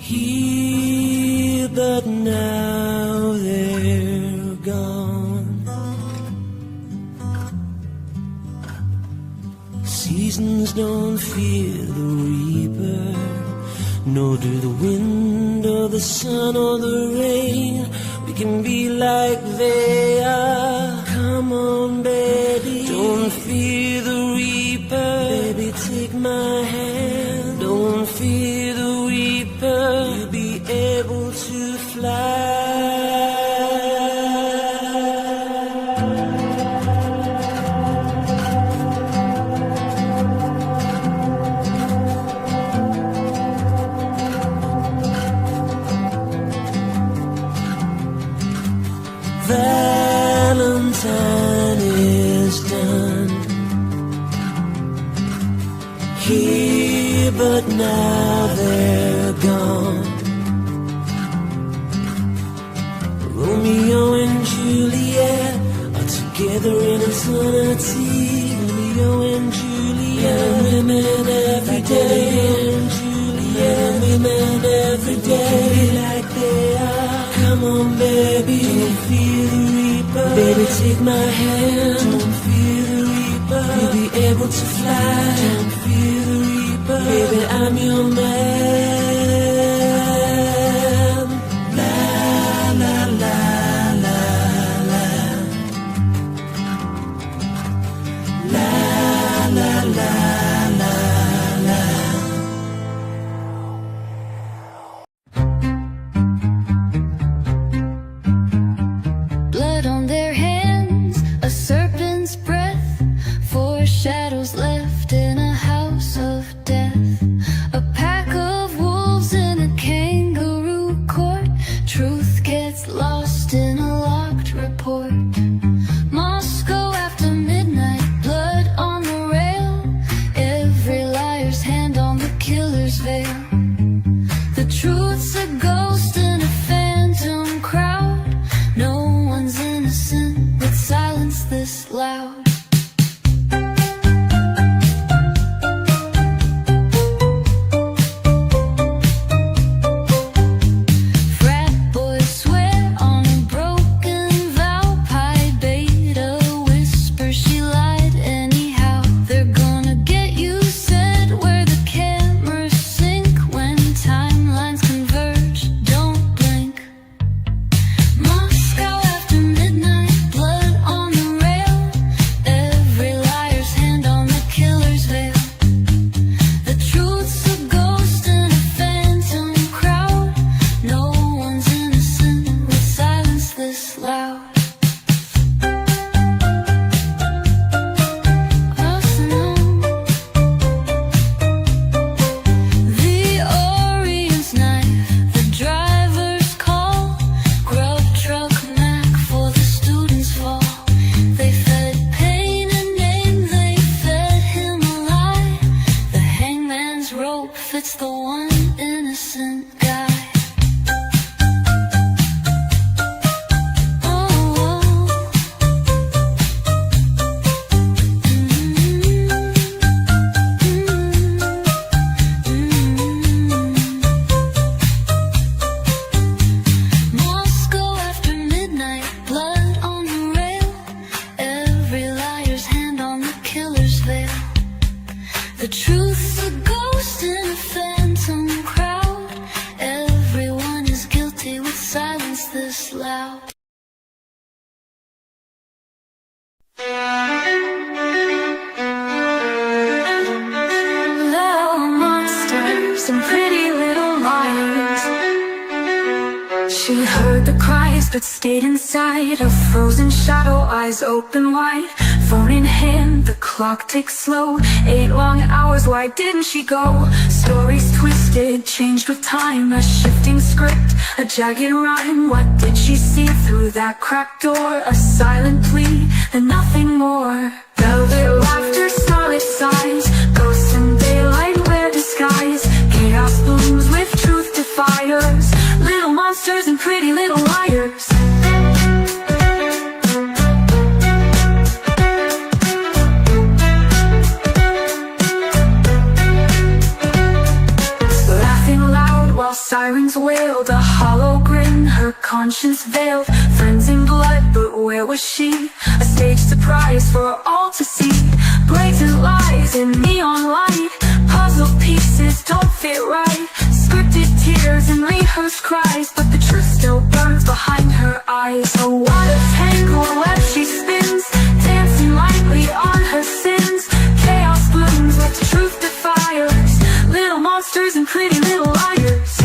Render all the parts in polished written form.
here, but now they're gone. Seasons don't fear the reaper, nor do the wind or the sun or the rain. We can be like they are. Come on, baby, don't fear the reaper. Baby, take my hand. Don't fear the reaper. You'll be able to fly. Valentine is done here, but now they're gone. Romeo and Juliet are together in eternity. Romeo and Juliet, women every day. And Juliet, women every day, like they are. Come on, baby, don't fear the reaper. Baby, take my hand. Don't fear the reaper. You'll be able to fly. Don't fear the reaper. Baby, I'm your man. La la la la la. La la la la la. Blood on their hands, a serpent's breath, foreshadows left in a house of death. A pack of wolves in a kangaroo court. Truth gets lost in a locked report. Moscow after midnight, blood on the rail. Every liar's hand on the killer's veil. The truth's a ghost in a phantom crowd. No one's innocent with silence this loud. Frat boys swear on a broken vow. Pi Beta whisper she lied anyhow. They're gonna get you said where the cameras sink. When timelines converge, don't blink. Moscow after midnight, blood on the rail. Every liar's hand on the killer's veil. The truth's a ghost in a phantom crowd. No one's innocent with silence this loud. The Orient's knife, the driver's call. Grub truck Mac for the students' fall. They fed pain a name, they fed him a lie. The hangman's rope fits the one innocent guy. Moscow after midnight, blood on the rail. Every liar's hand on the killer's veil. The truth's a ghost in a phantom crowd. Everyone is guilty with silence this loud. Little monsters and pretty little liars. She heard the cries but stayed inside. A frozen shadow, eyes open wide. Phone in hand, the clock ticks slow. 8 long hours, why didn't she go? Stories twisted, changed with time. A shifting script, a jagged rhyme. What did she see through that cracked door? A silent plea and nothing more. Velvet laughter, starlit sighs. Ghosts in daylight wear disguise. Chaos blooms with truth defiers. Little monsters and pretty little liars. Laughing loud while sirens wailed, a hollow grin, her conscience veiled. Friends in blood, but where was she? A stage surprise for all to see. Blatant lies in neon light, puzzle pieces don't fit right. Scripted tears and rehearsed cries, but the truth still burns behind her eyes. Oh, what a tangled web she spins, dancing lightly on her sins. Chaos blooms with truth defiers, little monsters and pretty little liars.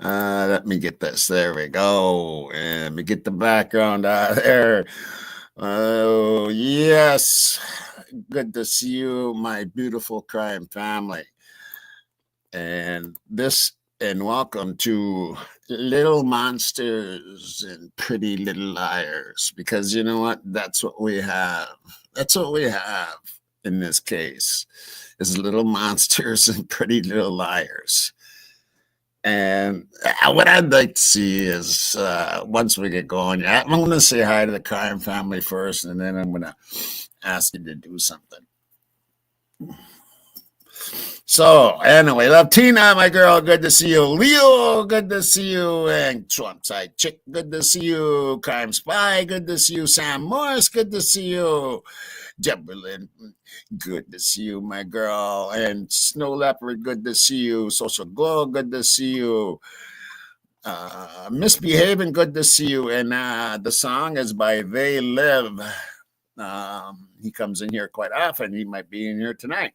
Let me get this. There we go. And let me get the background out of there. Oh, yes. Good to see you, my beautiful crime family. And welcome to Little Monsters and Pretty Little Liars. Because you know what? That's what we have. That's what we have in this case, is Little Monsters and Pretty Little Liars. And what I'd like to see is once we get going, I'm going to say hi to the crime family first, and then I'm going to ask you to do something. So, anyway, love Tina, my girl, good to see you. Leo, good to see you. And Trump Side Chick, good to see you. Crime Spy, good to see you. Sam Morris, good to see you. Jebberlin, good to see you, my girl. And Snow Leopard, good to see you. Social Glow, good to see you. Misbehaving, good to see you. And the song is by They Live. He comes in here quite often. He might be in here tonight.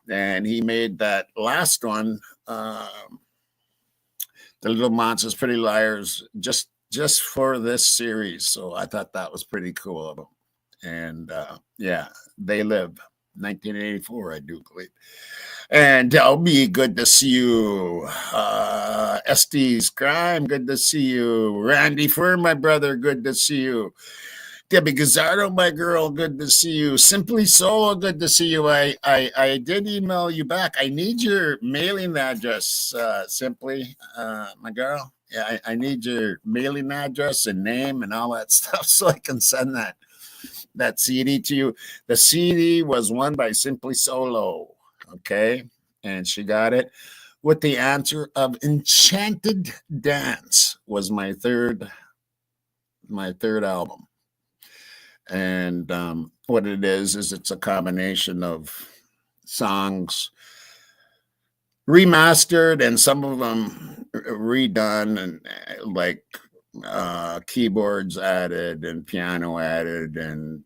And he made that last one, The Little Monsters, Pretty Liars, just for this series. So I thought that was pretty cool of him. And yeah, They Live, 1984, I do believe. And LB, good to see you. SD's Crime, good to see you. Randy Fur, my brother, good to see you. Debbie Gazzardo, my girl, good to see you. Simply Solo, good to see you. I did email you back. I need your mailing address, Simply, my girl. Yeah, I need your mailing address and name and all that stuff so I can send that CD to you. The CD was won by Simply Solo, okay? And she got it with the answer of Enchanted Dance was my third album. And what it is it's a combination of songs remastered and some of them redone, and like keyboards added and piano added and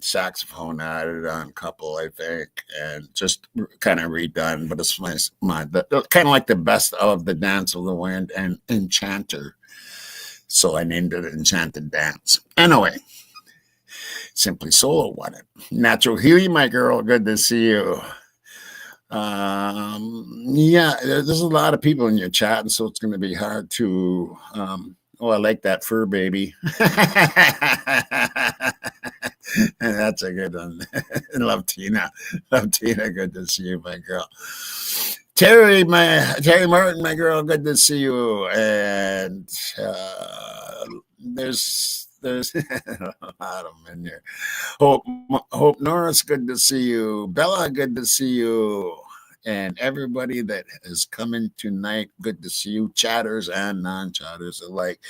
saxophone added on a couple, I think, and just kind of redone. But it's kind of like the best of the Dance of the Wind and Enchanter. So I named it Enchanted Dance. Anyway, Simply Solo won it. Natural Huey, my girl, good to see you. Yeah, there's a lot of people in your chat, and so it's going to be hard to. I like that fur baby. And that's a good one. Love Tina. Love Tina. Good to see you, my girl. Terry Martin, my girl, good to see you. And there's a lot of them in there. Hope Norris, good to see you. Bella, good to see you. And everybody that is coming tonight, good to see you, chatters and non-chatters alike.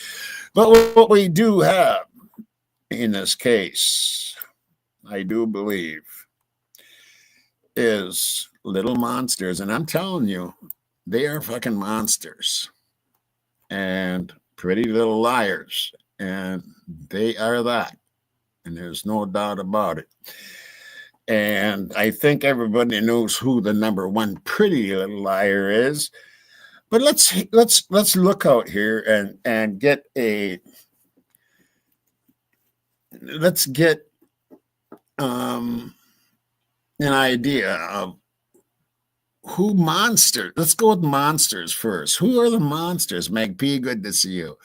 But what we do have in this case, I do believe, is little monsters. And I'm telling you, they are fucking monsters. And Pretty Little Liars. And they are that. And there's no doubt about it. And I think everybody knows who the number one Pretty Little Liar is. But let's look out here and get a an idea of who monsters. Let's go with monsters first. Who are the monsters? Meg P, good to see you.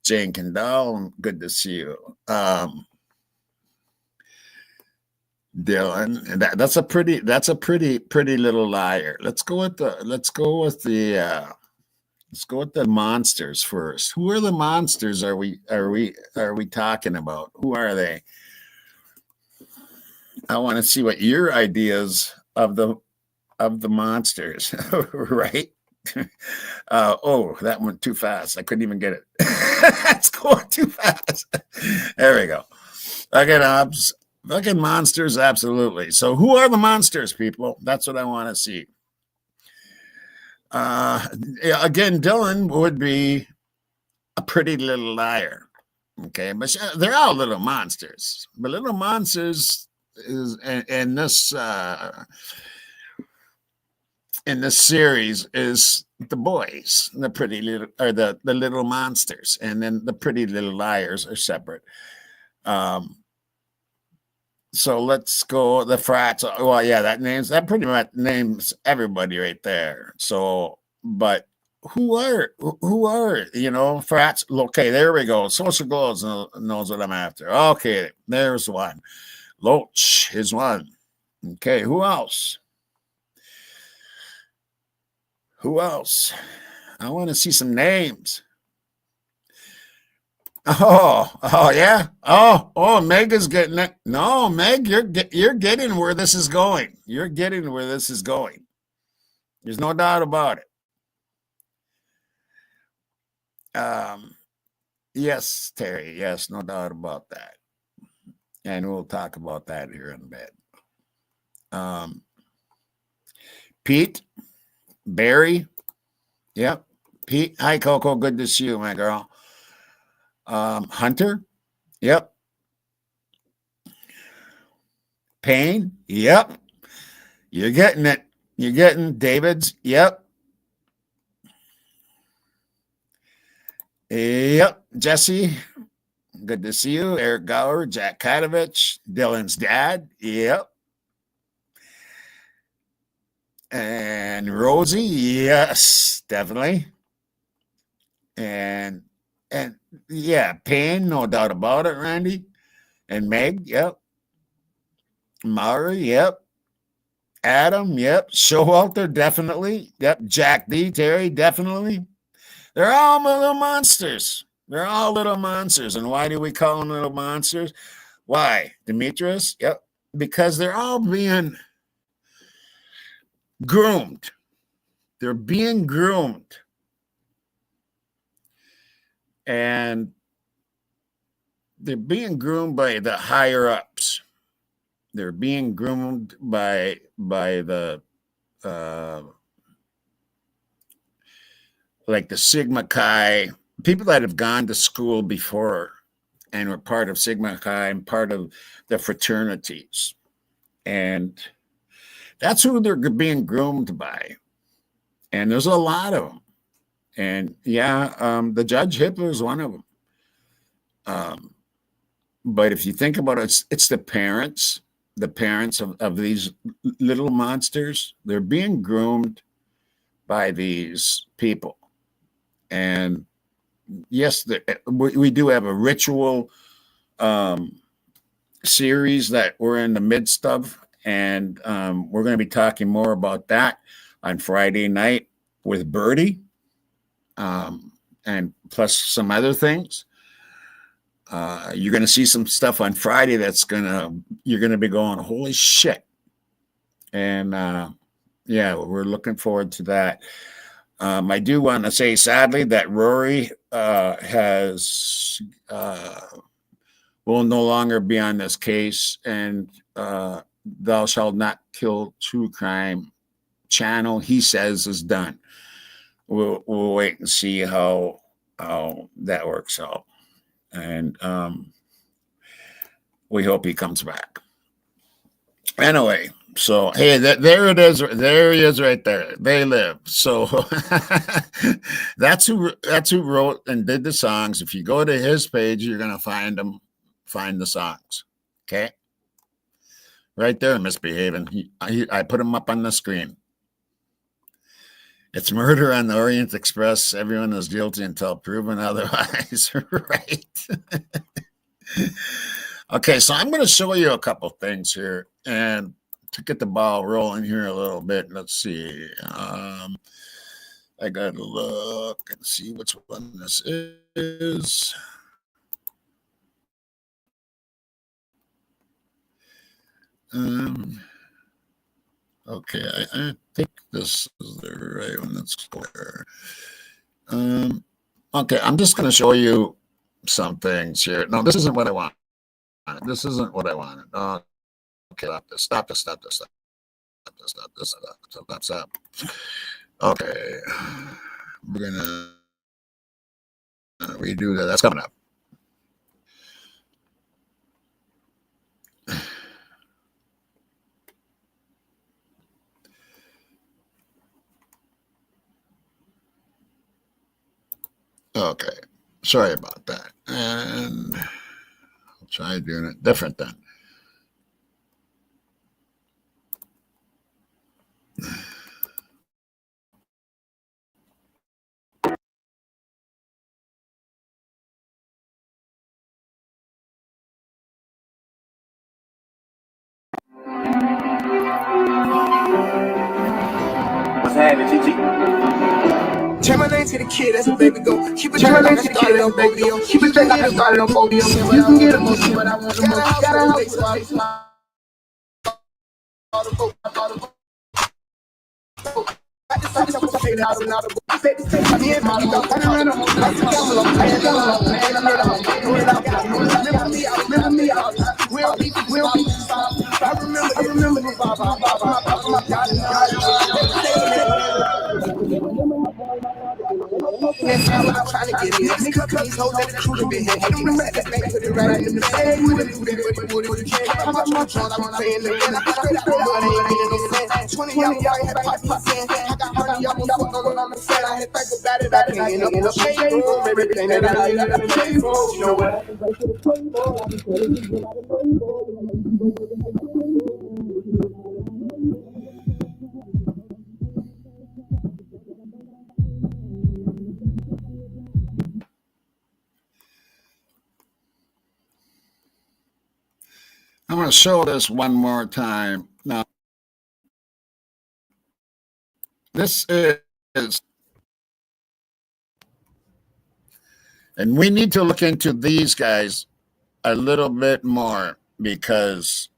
Jane Kendall, good to see you. Dylan, that's a pretty little liar. Let's go with the monsters first. Who are the monsters? Are we talking about? Who are they? I want to see what your ideas of the monsters, right? Oh, that went too fast. I couldn't even get it. It's going too fast. There we go. Fucking monsters, absolutely. So who are the monsters, people? That's what I want to see. Again, Dylan would be a pretty little liar. Okay, but they're all little monsters. But little monsters is in this series is the boys, the pretty little, or the little monsters, and then the pretty little liars are separate. So let's go the frats. Well, yeah, that pretty much names everybody right there. So, but who are frats? Okay, there we go. Social goals knows what I'm after. Okay, there's one. Loach is one. Okay, who else? I want to see some names. Oh yeah. Oh, Meg is getting it. No, Meg, you're getting where this is going. You're getting where this is going. There's no doubt about it. Yes, Terry. Yes, no doubt about that. And we'll talk about that here in a bit. Pete, Barry. Yep. Pete. Hi, Coco. Good to see you, my girl. Hunter. Yep. Payne. Yep. You're getting it. You're getting David's. Yep. Yep. Jesse. Good to see you. Eric Gower, Jack Katovich, Dylan's dad. Yep. And Rosie. Yes, definitely. And yeah, Payne, no doubt about it, Randy. And Meg, yep. Maury, yep. Adam, yep. Showalter, definitely. Yep. Jack D, Terry, definitely. They're all little monsters. They're all little monsters. And why do we call them little monsters? Why? Demetrius, yep. Because they're all being groomed. They're being groomed. And they're being groomed by the higher ups. They're being groomed by the like the Sigma Chi, people that have gone to school before and were part of Sigma Chi and part of the fraternities. And that's who they're being groomed by. And there's a lot of them. And yeah, the Judge Hitler is one of them. But if you think about it, it's the parents of these little monsters. They're being groomed by these people. And yes, we do have a ritual series that we're in the midst of. And we're going to be talking more about that on Friday night with Birdie. And plus some other things. You're going to see some stuff on Friday you're going to be going, holy shit. And yeah, we're looking forward to that. I do want to say, sadly, that Rory will no longer be on this case, and Thou Shalt Not Kill True Crime channel, he says, is done. We'll wait and see how that works out. And we hope he comes back. Anyway, so hey, there it is. There he is right there. They live. So that's who wrote and did the songs. If you go to his page, you're gonna find them. find the songs. Okay. Right there, misbehaving. I put them up on the screen. It's Murder on the Orient Express. Everyone is guilty until proven otherwise. Right. Okay, so I'm going to show you a couple things here, and to get the ball rolling here a little bit. Let's see. I got to look and see which one this is. Okay, I think this is the right one. That's clear. Okay, I'm just going to show you some things here. No, this isn't what I want. This isn't what I wanted. Okay, stop this. Okay, we're going to redo that. That's coming up. Okay, sorry about that. And I'll try doing it different then. What's happening, Chichi? Turn my name to the kid, that's a baby go. Keep it straight like I started on podium. Keep it straight like I started on podium. You can get a motion, but I want the most. Got a house for the I'm trying to get it. Niggas cut these hoes at the crew to be here. Don't remember this thing, put it right in the bag. You wouldn't do that, but you can't. How much more drunk I'm playing the game? I got straight out the mud, ain't getting no sense. 20 y'all had pop in. I got 100 y'all fuck on what I'm saying. I had think about it, I can't end up in the shade room. Everything that I need, I got the shade room. You know what? I'm going to show this one more time. Now, this is, and we need to look into these guys a little bit more because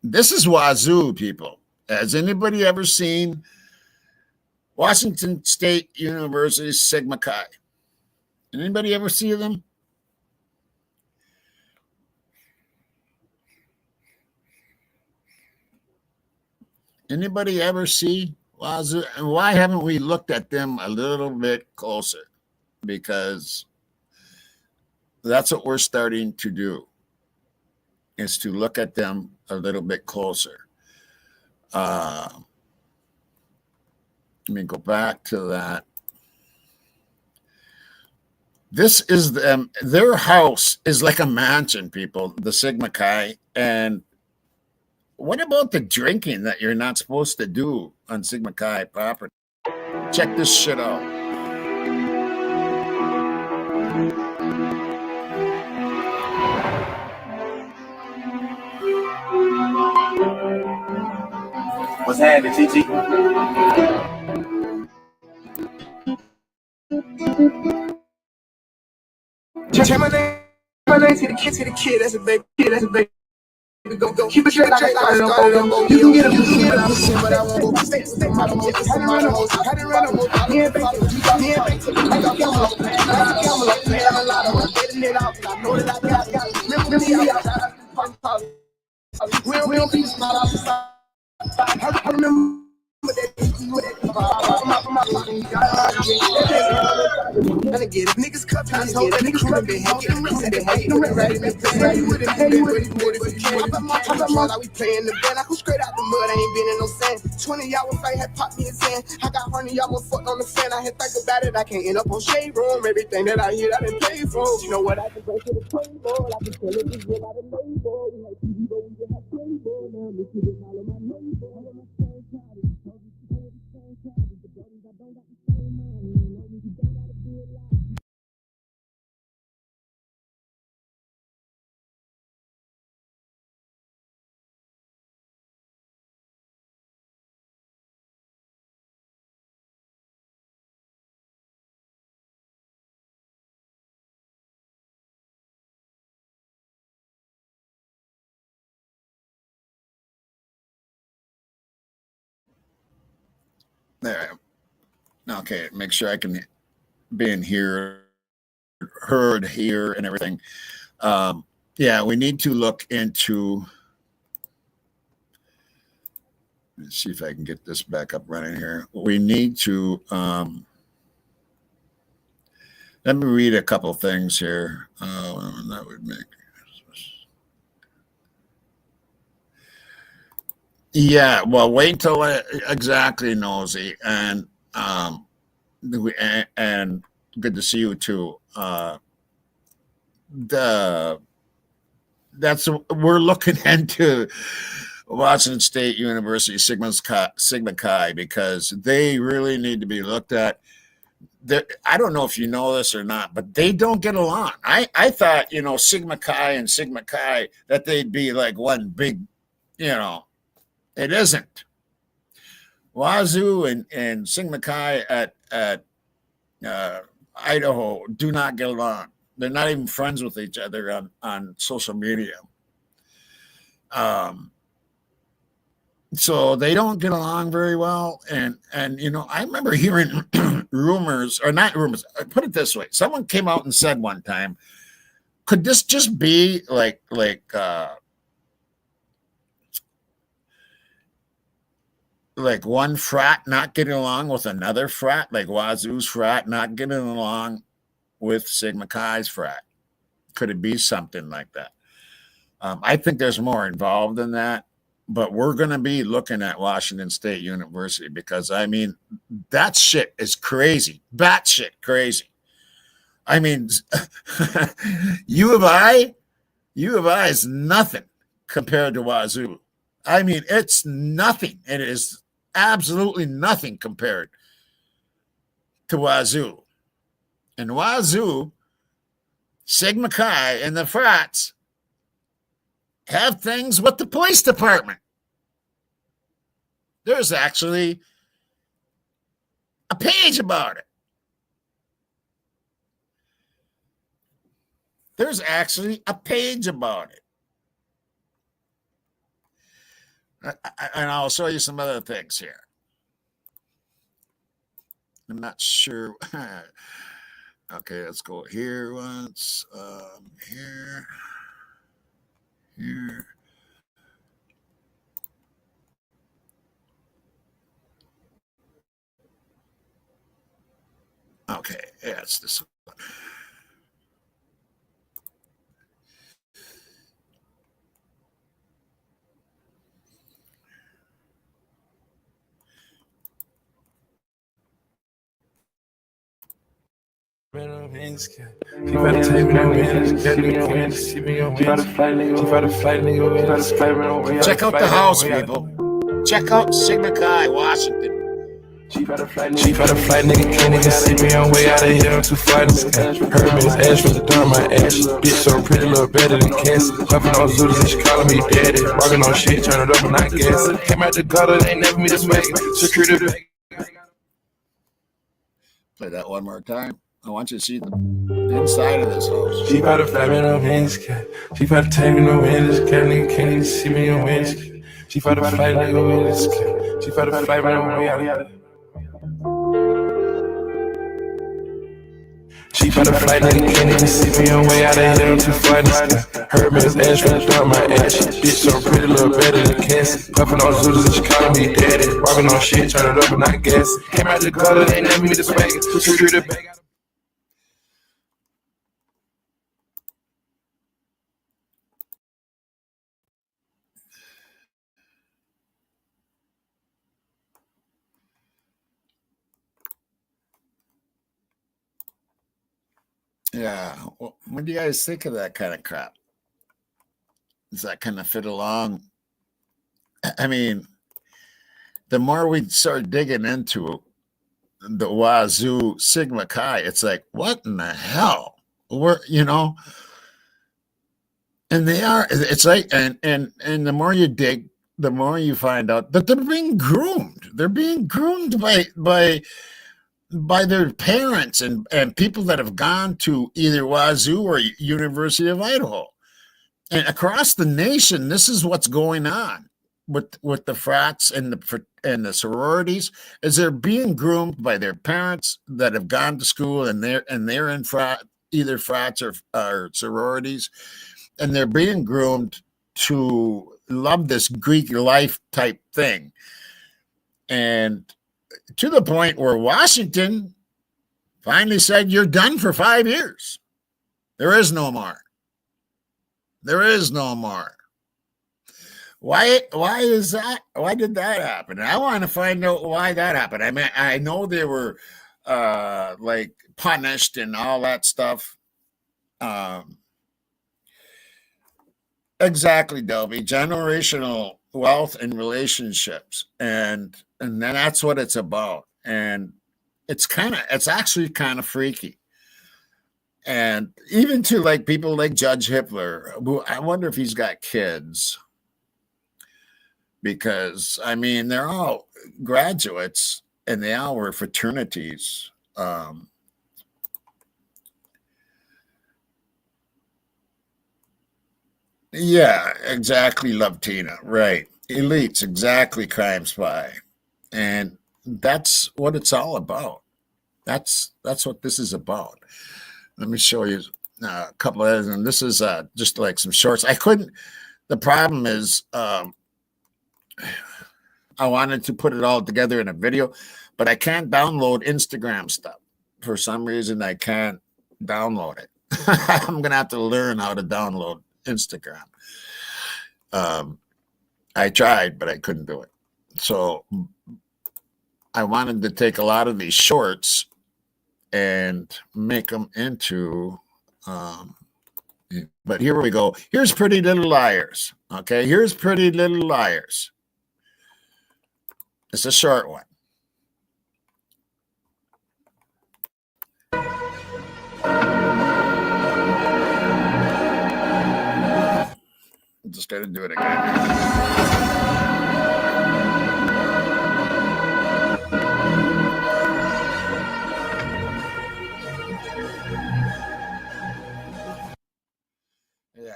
this is Wazoo, people. Has anybody ever seen Washington State University Sigma Chi? Anybody ever see them? Anybody ever see Wazoo? And why haven't we looked at them a little bit closer? Because that's what we're starting to do, is to look at them a little bit closer. Let me go back to that. This is them. Their house is like a mansion, people, the Sigma Chi. And what about the drinking that you're not supposed to do on Sigma Chi property? Check this shit out. What's happening, Chichi? Turn my name to the kid, that's a baby, Go. Keep it straight like I started on podium. You can get a motion, but I won't go. Stay my motion. Had to run a motion. Me and Bank, like a camel. Man, I'm a lot of them. Getting it out. I know that I got. Remember me out. We don't be smart outside. I remember that. Tryna get it. Niggas cut times, hold that niggas cut big head. Get them rings at the head, get them right in the bed. You wouldn't do that, but you would if you can. I bet my time like we playing the band. I come straight out the mud, I ain't been in no sand. 20 hour fight had popped me his hand. I got horny, y'all was fucked on the fan. I had think about it, I can't end up on shade room. Everything that I hear, I been paid for. You know what I can bring to the table? I can tell it just get out of label. We had TV, but we just have table. Now look at it, all of my neighbors. I want my same party. The brothers I don't got the same money. You know we don't gotta do it like. There. Okay, make sure I can be in here, heard here, and everything. Yeah, we need to look into. Let's see if I can get this back up running here. We need to. Let me read a couple things here. That would make. Yeah, well, wait until exactly, Nosy, and good to see you too. We're looking into Washington State University Sigma Chi because they really need to be looked at. I don't know if you know this or not, but they don't get along. I thought, Sigma Chi and Sigma Chi, that they'd be like one big, it isn't. Wazoo and Sigma Chi at Idaho do not get along. They're not even friends with each other on social media. So they don't get along very well. And I remember hearing rumors, or not rumors, put it this way. Someone came out and said one time, could this just be like one frat not getting along with another frat, like Wazoo's frat not getting along with Sigma Chi's frat? Could it be something like that? I think there's more involved than that, but we're going to be looking at Washington State University because, that shit is crazy. Batshit crazy. U of I is nothing compared to Wazoo. It's nothing. It is absolutely nothing compared to Wazoo. And Wazoo, Sigma Chi, and the frats have things with the police department. There's actually a page about it. There's actually a page about it. And I'll show you some other things here. I'm not sure. Okay, let's go here once. Here. Okay, yeah, it's this one. She better take me no wins. Get me no wins. See me on wins. She better fight nigga wins. Check out the house, people. Check out Sigma Chi, Washington. She better fly nigga, can't nigga see me on way out of here. I'm too fly to sky. Hermes ash from the dark, my ash. Bitch so pretty, look better than cancer. Puffin' on Zooters and she calling me daddy. Walking on shit, turn it up and I guess. Came out the gutter, they ain't never me this way. Security. Play that one more time. I want you to see the inside of this house. She better fly me no wins. She better take me no wins. Nigga can't even see me on wins. She better fly nigga wins. She better fly me no wins. Cheap out of flight, nigga can't even see me on way out of here, I'm too frightened. Heard me, his ass from the dump my ass. Bitch so pretty, little better than cancer. Puffin' on Zooters and she calling me daddy. Walking on shit, turn it up and not gas. Came out the gutter, they never me the swag. Secure the bag. Yeah. Well, what do you guys think of that kind of crap? Does that kind of fit along? I mean, the more we start digging into the Wazoo Sigma Chi, it's like, what in the hell? We're, and they are, it's like, and the more you dig, the more you find out that they're being groomed. They're being groomed by their parents and people that have gone to either Wazoo or University of Idaho. And across the nation, this is what's going on with the frats and the sororities, is they're being groomed by their parents that have gone to school and they're in either frats or sororities, and they're being groomed to love this Greek life type thing. And to the point where Washington finally said, you're done for 5 years. There is no more. There is no more. Why is that? Why did that happen? I want to find out why that happened. I mean, I know they were like punished and all that stuff. Exactly, Delby. Generational wealth and relationships. And then that's what it's about. And it's actually kind of freaky. And even to like people like Judge Hitler, who I wonder if he's got kids. Because I mean, they're all graduates and they all were fraternities. Yeah, exactly. Love Tina, right? Elites, exactly. Crime Spy, and that's what it's all about. That's what this is about. Let me show you a couple of others, and this is just like some shorts. I couldn't. The problem is, I wanted to put it all together in a video, but I can't download Instagram stuff for some reason. I can't download it. I'm gonna have to learn how to download Instagram. I tried, but I couldn't do it. So I wanted to take a lot of these shorts and make them into but here we go. Here's Pretty Little Liars. Okay, here's Pretty Little Liars. It's a short one. I'm just going to do it again. Yeah,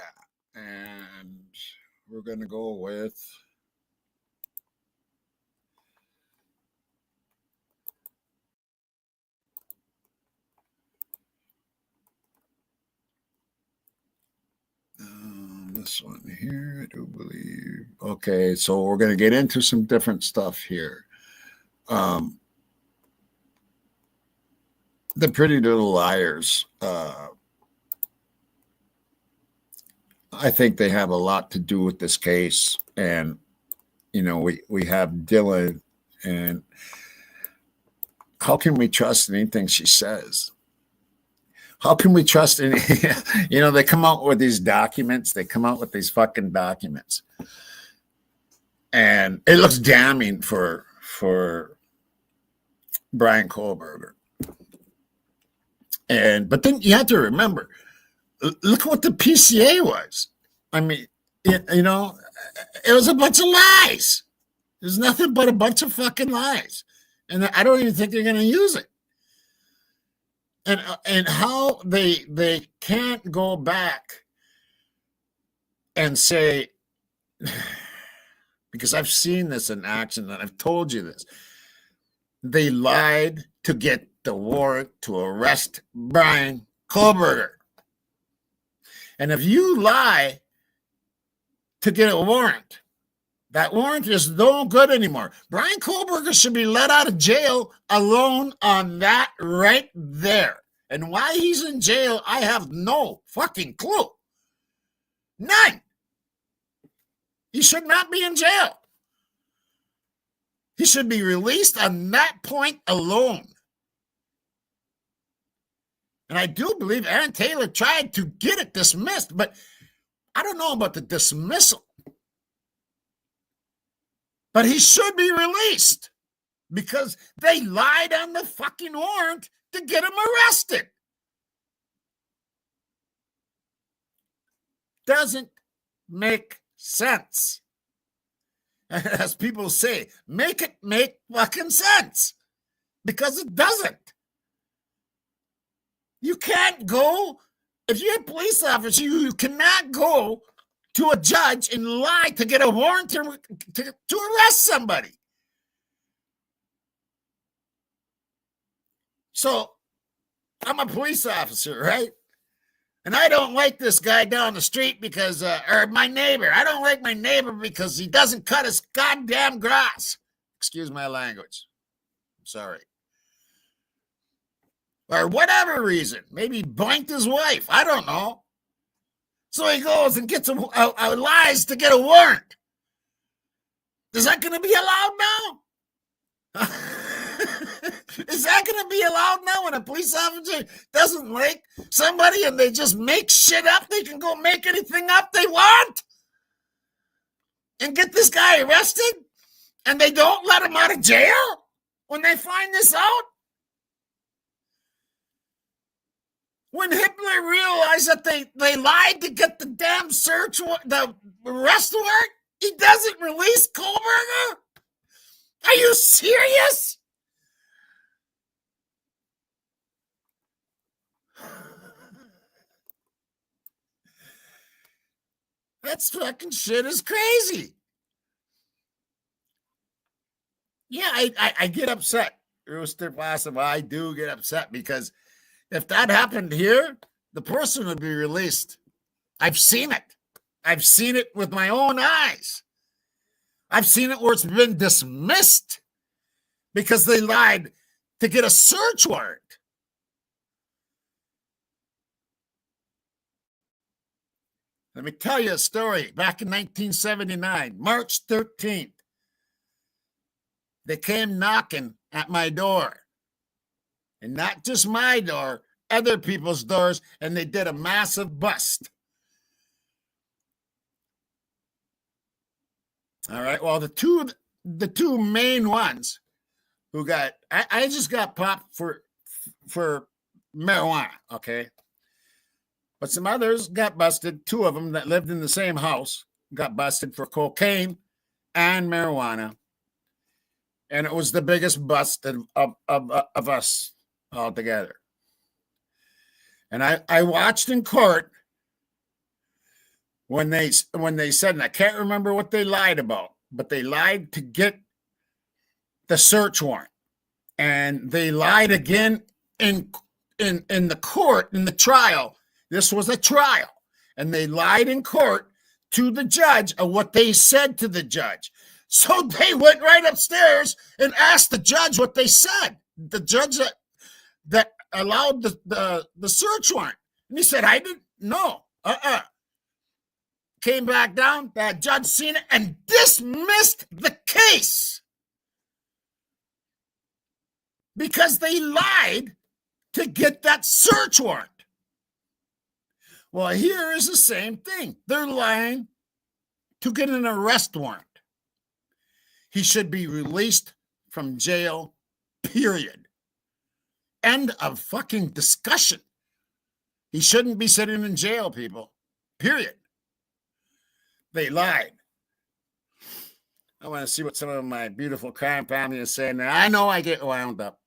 and we're going to go with this one here, I do believe. Okay, so we're going to get into some different stuff here. The Pretty Little Liars. I think they have a lot to do with this case. And, we have Dylan, and how can we trust anything she says? How can we trust any? They come out with these documents. They come out with these fucking documents. And it looks damning for Brian Kohlberger. But then you have to remember, look what the PCA was. I mean, it was a bunch of lies. There's nothing but a bunch of fucking lies. And I don't even think they're going to use it. And how they can't go back and say, because I've seen this in action and I've told you this, they lied to get the warrant to arrest Brian Kohlberger. And if you lie to get a warrant, that warrant is no good anymore. Brian Kohlberger should be let out of jail alone on that right there. And why he's in jail, I have no fucking clue. None. He should not be in jail. He should be released on that point alone. And I do believe Aaron Taylor tried to get it dismissed, but I don't know about the dismissal. But he should be released because they lied on the fucking warrant to get him arrested. Doesn't make sense. As people say, make it make fucking sense. Because it doesn't. You can't go, if you're a police officer, you cannot go to a judge and lie to get a warrant to arrest somebody. So I'm a police officer, right? And I don't like this guy down the street because, or my neighbor. I don't like my neighbor because he doesn't cut his goddamn grass. Excuse my language. I'm sorry. Or whatever reason. Maybe he boinked his wife. I don't know. So he goes and gets a lies to get a warrant. Is that going to be allowed now? Is that going to be allowed now when a police officer doesn't like somebody and they just make shit up? They can go make anything up they want and get this guy arrested and they don't let him out of jail when they find this out? When Hitler realized that they lied to get the damn the arrest warrant, he doesn't release Kohlberger? Are you serious? That fucking shit is crazy. Yeah, I get upset. Rooster Possum, I do get upset because if that happened here, the person would be released. I've seen it. I've seen it with my own eyes. I've seen it where it's been dismissed because they lied to get a search warrant. Let me tell you a story. Back in 1979, March 13th, they came knocking at my door. And not just my door, other people's doors, and they did a massive bust. All right, well, the two main ones who got, I just got popped for marijuana, okay? But some others got busted. Two of them that lived in the same house got busted for cocaine and marijuana. And it was the biggest bust of us all together. And I watched in court when they said, and I can't remember what they lied about, but they lied to get the search warrant. And they lied again in the court, in the trial. This was a trial, and they lied in court to the judge of what they said to the judge. So they went right upstairs and asked the judge what they said. The judge that allowed the search warrant. And he said, I didn't know. Came back down, that judge seen it and dismissed the case because they lied to get that search warrant. Well, here is the same thing. They're lying to get an arrest warrant. He should be released from jail, period. End of fucking discussion. He shouldn't be sitting in jail, people, period. They lied. I want to see what some of my beautiful crime family is saying. I know I get wound up.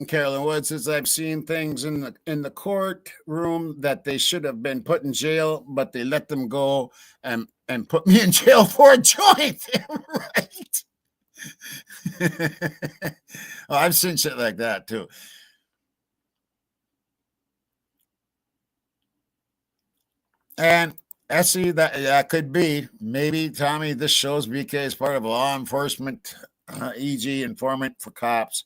Carolyn Wood says, I've seen things in the courtroom that they should have been put in jail, but they let them go and put me in jail for a joint. Right. Oh, I've seen shit like that too. And Essie, that could be. Maybe, Tommy, this shows BK as part of law enforcement, e.g. informant for cops.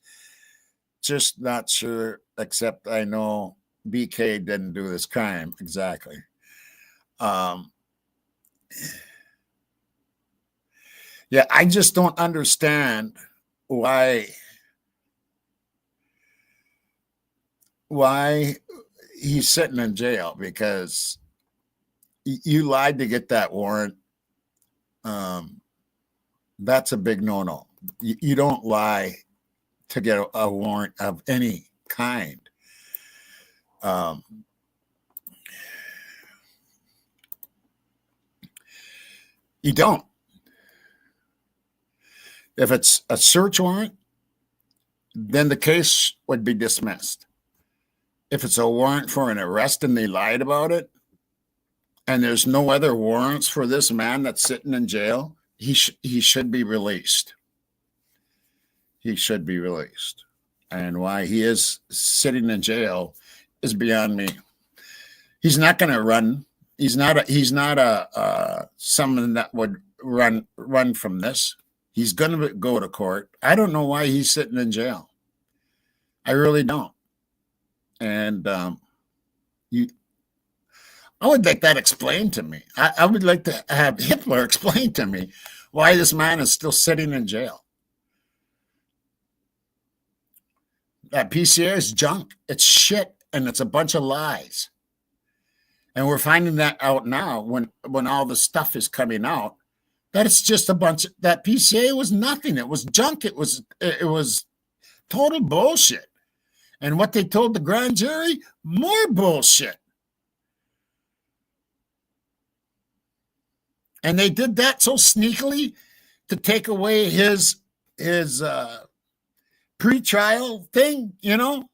Just not sure, except I know BK didn't do this crime. Exactly. Yeah, I just don't understand why he's sitting in jail, because you lied to get that warrant. That's a big no-no. You don't lie to get a warrant of any kind. You don't. If it's a search warrant, then the case would be dismissed. If it's a warrant for an arrest and they lied about it, and there's no other warrants for this man that's sitting in jail, he should be released. He should be released. And why he is sitting in jail is beyond me. He's not going to run. He's not a someone that would run from this. He's going to go to court. I don't know why he's sitting in jail. I really don't. And I would like that explained to me. I would like to have Hitler explain to me why this man is still sitting in jail. That PCA is junk. It's shit, and it's a bunch of lies. And we're finding that out now when all the stuff is coming out, that it's just a bunch of, that PCA was nothing. It was junk. It was total bullshit. And what they told the grand jury, more bullshit. And they did that so sneakily to take away his pre-trial thing, you know.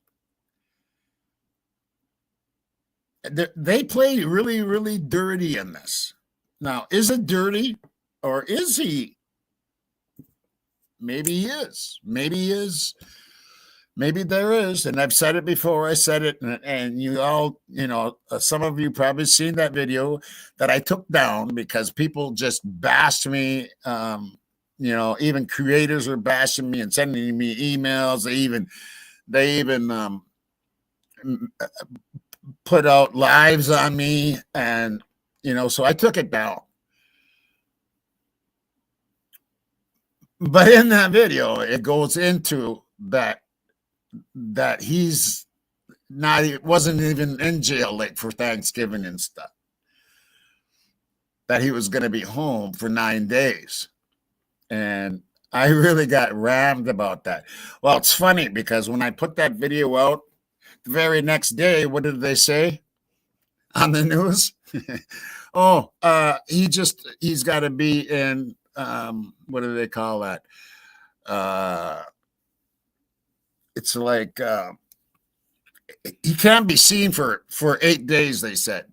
They play really, really dirty in this. Now, is it dirty, or is he? Maybe he is. Maybe he is. Maybe there is. And I've said it before. I said it, and you all, you know, some of you probably seen that video that I took down because people just bashed me. You know, even creators are bashing me and sending me emails. They even put out lives on me, and you know, so I took it down. But in that video, it goes into that he's not, it wasn't even in jail late for Thanksgiving and stuff. That he was going to be home for 9 days. And I really got rammed about that. Well, it's funny because when I put that video out, the very next day, what did they say on the news? He's got to be in, what do they call that? It's like he can't be seen for 8 days, they said.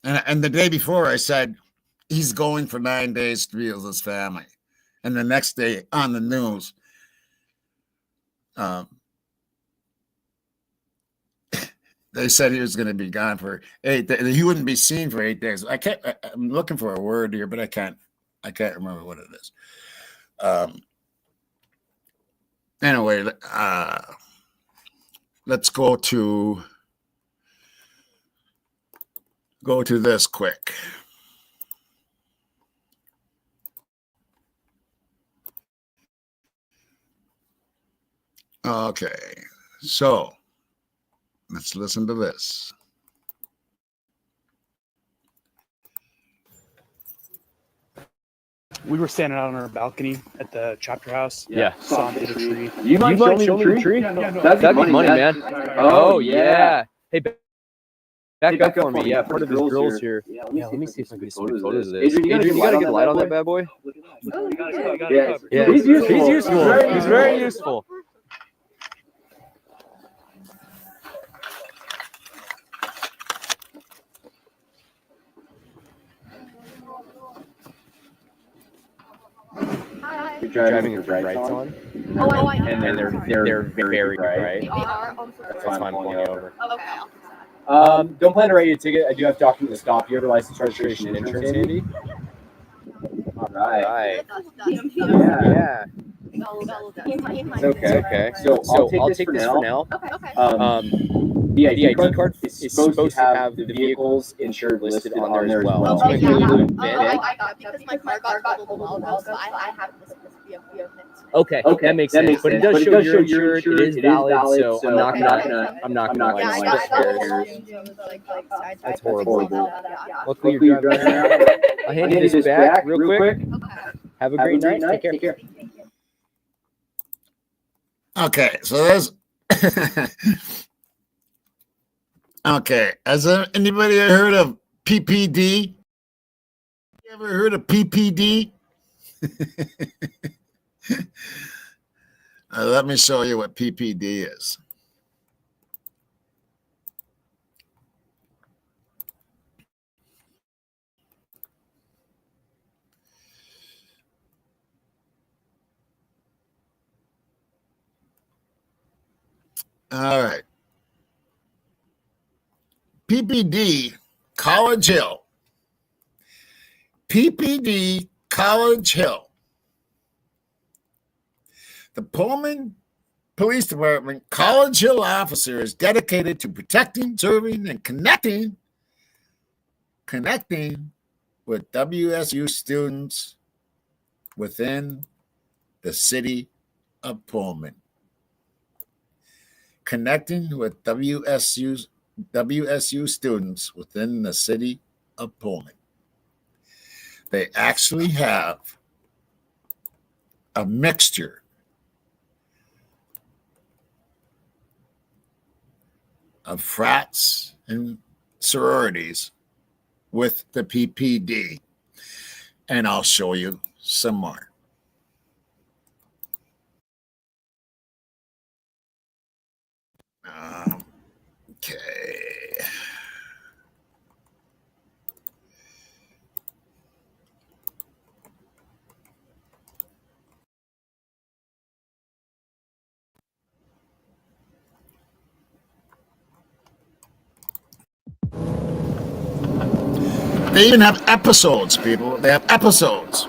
And the day before I said he's going for 9 days to be with his family. And the next day on the news, they said he was going to be gone for 8 days. He wouldn't be seen for 8 days. I'm looking for a word here, but I can't remember what it is. Anyway, let's go to this quick. Okay, so let's listen to this. We were standing out on our balcony at the chapter house. Yeah. Saw him hit a tree. You might show me the tree? Yeah, no. That'd be money, man. Oh, yeah. Hey, back up for me. Yeah, part of his girls here. Yeah, let me see if I can get some photos of this. Adrian, you got to get a light on that bad boy? Yeah, he's useful. He's very useful. You're driving with your brights on. And they're very bright. That's why I'm pulling you over. Don't plan to write you a ticket. I do have documents to stop. You have your license, registration, and insurance handy? All right. Yeah. It's okay. So I'll take this for now. The ID card is supposed to have the vehicles insured listed on there as well. So it's going to include VIN. I got because my car got totaled a while ago, so I have this vehicle. Okay, that makes sense. But it does show you're insured. It is valid, so I'm not gonna like split hairs. That's horrible. Luckily you're driving around. I'll hand you this back real quick. Have a great night. Take care. Okay, so there's okay. Has anybody heard of PPD? You ever heard of PPD? Let me show you what PPD is. All right. PPD College Hill. PPD College Hill. The Pullman Police Department College Hill officer is dedicated to protecting, serving, and connecting with WSU students within the city of Pullman. Connecting with WSU students within the city of Pullman. They actually have a mixture of frats and sororities with the PPD, and I'll show you some more. Okay. They even have episodes, people. They have episodes.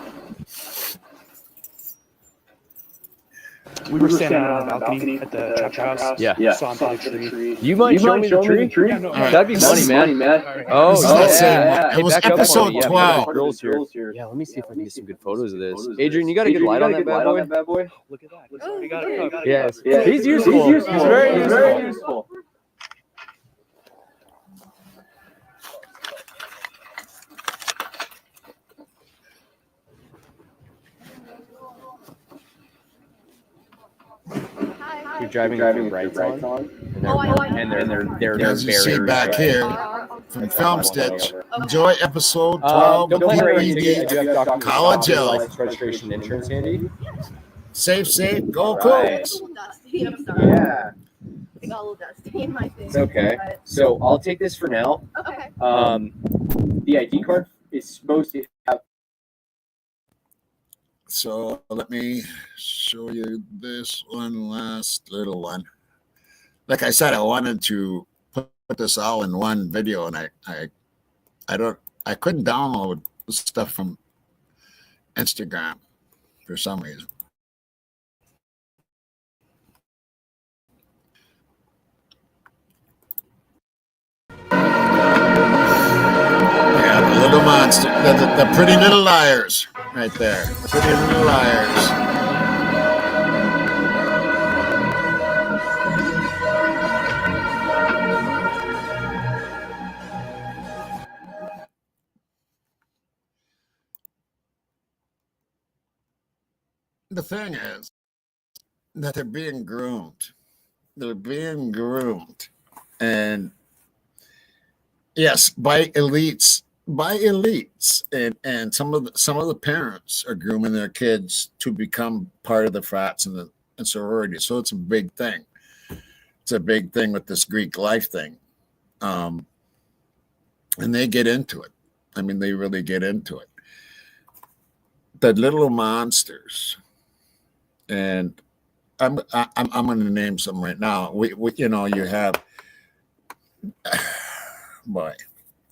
We were standing on the balcony at the chapter house. Yeah. Saw him hit a tree. You mind showing me the tree? Yeah, no. That'd be funny, man. Oh, This is the same one. Hey, It was back up on episode me. Yeah, 12. Girls here. Yeah, let me see if I can get some good photos of this. Adrian, you got a good light on that bad boy? Look at that. We got it. Yes. He's useful. He's very useful. You're driving with your brights on, and they're As you see very back bright. here from Film Stitch, enjoy episode 12 Don't of plan to write you a ticket. I do have PPD documents. College Your Hill. license, registration, and insurance handy. Safe, go Right. Colts. I'm sorry. Yeah. I got a little dusty in my face. It's okay. So I'll take this for now. Okay. The ID card is supposed to have. So let me show you this one last little one. Like I said, I wanted to put this all in one video, and I couldn't download stuff from Instagram for some reason. Yeah, the little monster, the pretty little liars, right there. Pretty little liars. The thing is that they're being groomed. They're being groomed. And yes, by elites, and some of the parents are grooming their kids to become part of the frats and sororities. So it's a big thing. It's a big thing with this Greek life thing. And they get into it. I mean, they really get into it. The little monsters and I'm going to name some right now. We you have boy,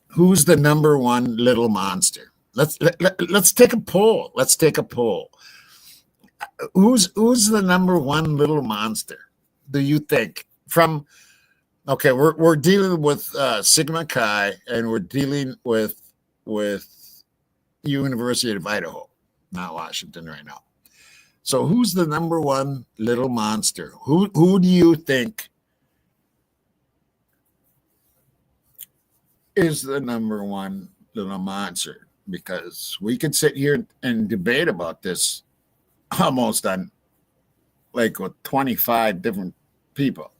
who's the number one little monster? Let's take a poll. Let's take a poll. Who's the number one little monster? Do you think from? Okay, we're dealing with Sigma Chi, and we're dealing with University of Idaho, not Washington right now. So who's the number one little monster? Who do you think is the number one little monster? Because we could sit here and debate about this almost on like with 25 different people.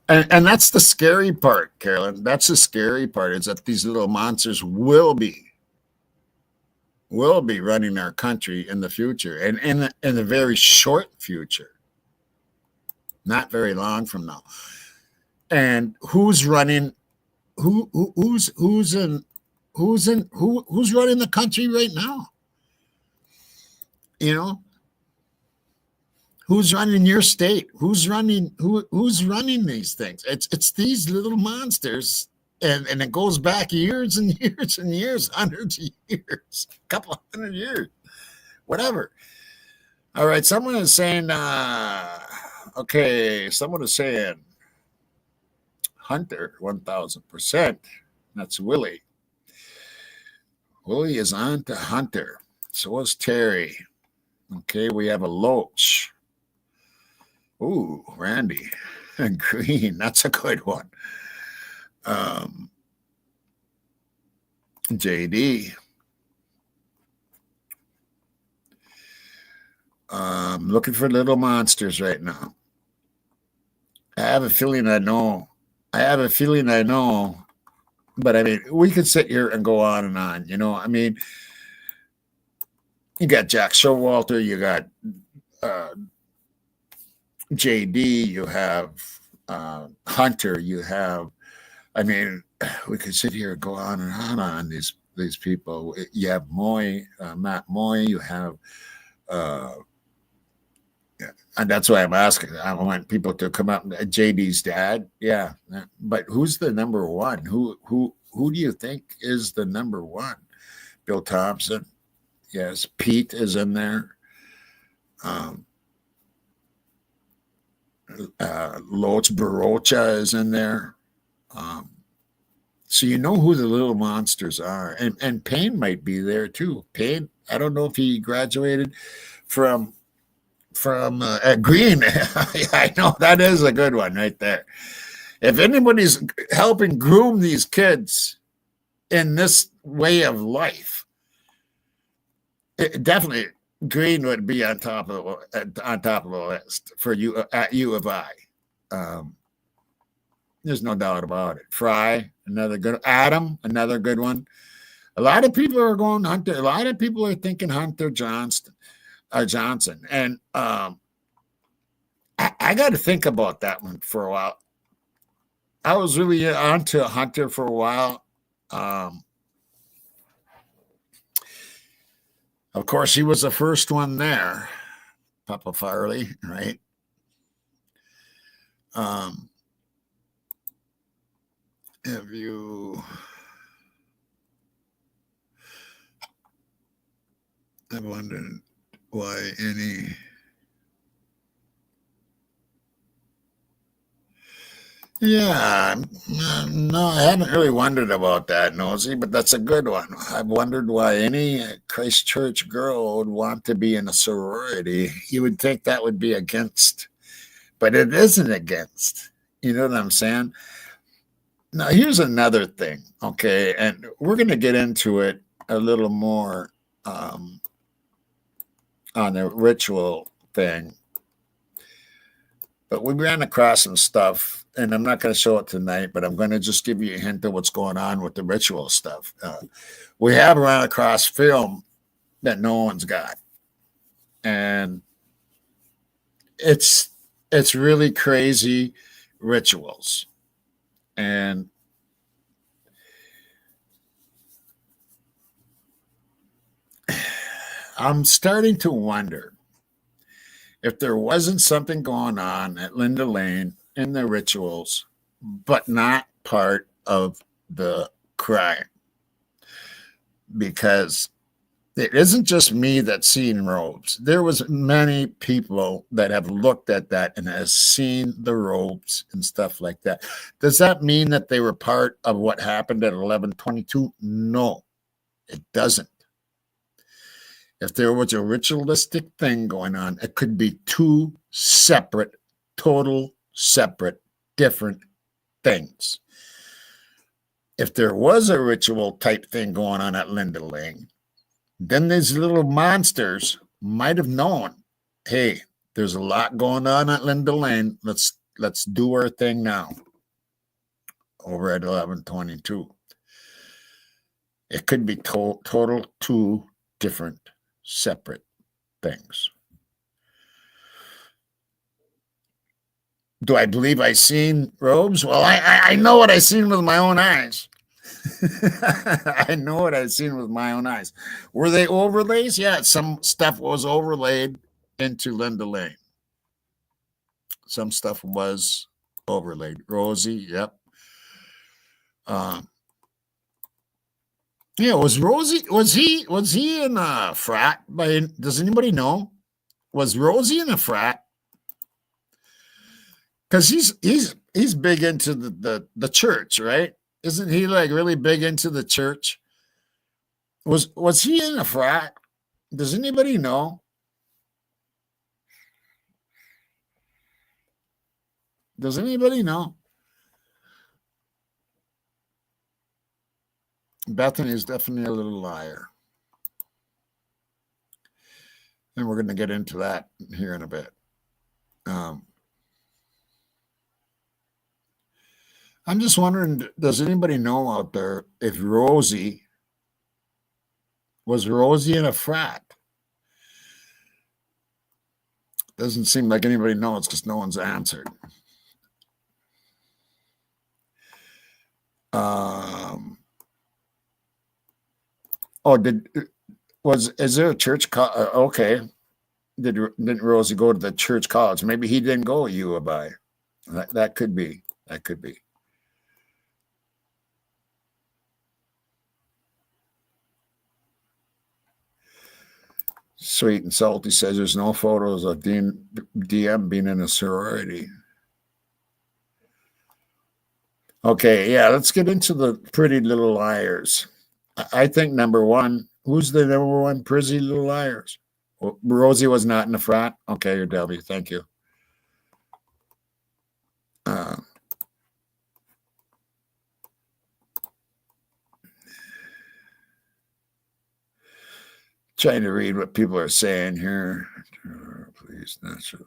And that's the scary part, Carolyn. That's the scary part, is that these little monsters will be running our country in the future, and in the very short future, not very long from now. And who's running? Who's running the country right now? You know, who's running your state? Who's running these things? It's these little monsters, and it goes back years and years and years, hundreds of years, a couple of 100 years, whatever. All right, someone is saying, someone is saying Hunter 1,000%. That's Willie. Willie is on to Hunter. So is Terry. Okay, we have a Loach. Ooh, Randy and Green. That's a good one. JD. Looking for little monsters right now. I have a feeling I know. But I mean, we could sit here and go on and on. You know, I mean, you got Jack Showalter, you got JD, you have Hunter, you have, I mean, we could sit here and go on and on these people. You have Moy, Matt Moy, you have, and that's why I'm asking. I want people to come up. JD's dad, yeah, but who's the number one? Who do you think is the number one? Bill Thompson, yes. Pete is in there. Loach Barocha is in there. So you know who the little monsters are. And Payne might be there too. Payne, I don't know if he graduated from Green. I know, that is a good one right there. If anybody's helping groom these kids in this way of life, definitely Green would be on top of the list for you at U of I. There's no doubt about it. Fry, another good. Adam, another good one. A lot of people are going Hunter. A lot of people are thinking Hunter Johnson, and I got to think about that one for a while. I was really onto Hunter for a while. Of course, he was the first one there, Papa Farley, right? Have you? I wondered why any. Yeah, no, I haven't really wondered about that, Nosy, but that's a good one. I've wondered why any Christchurch girl would want to be in a sorority. You would think that would be against, but it isn't against. You know what I'm saying? Now, here's another thing, okay? And we're going to get into it a little more on the ritual thing. But we ran across some stuff, and I'm not going to show it tonight, but I'm going to just give you a hint of what's going on with the ritual stuff. We have run across film that no one's got. And it's it's really crazy rituals. And I'm starting to wonder if there wasn't something going on at Linda Lane in the rituals, but not part of the crime. Because it isn't just me that's seen robes. There was many people that have looked at that and has seen the robes and stuff like that. Does that mean that they were part of what happened at 1122? No, it doesn't. If there was a ritualistic thing going on, it could be two separate, total separate, different things. If there was a ritual type thing going on at Linda Lane, then these little monsters might have known, hey, there's a lot going on at Linda Lane. Let's do our thing now over at 1122. It could be total two different separate things. Do I believe I seen robes? Well, I know what I seen with my own eyes. I know what I've seen with my own eyes. Were they overlays? Yeah, some stuff was overlaid into Linda Lane. Some stuff was overlaid. Rosie, yep. Yeah, was Rosie? Was he in a frat? Does anybody know? Was Rosie in a frat? Because he's big into the church, right? Isn't he like really big into the church? Was he in a frat? Does anybody know? Does anybody know? Bethany is definitely a little liar. And we're going to get into that here in a bit. I'm just wondering, does anybody know out there if Rosie in a frat? Doesn't seem like anybody knows because no one's answered. Is there a church? Okay. Didn't Rosie go to the church college? Maybe he didn't go U of I. That could be. That could be. Sweet and Salty says there's no photos of DM being in a sorority. Okay, yeah, let's get into the Pretty Little Liars. I think number one, who's the number one Pretty Little Liars? Well, Rosie was not in the frat. Okay, you're W. Thank you. Trying to read what people are saying here. Please, natural.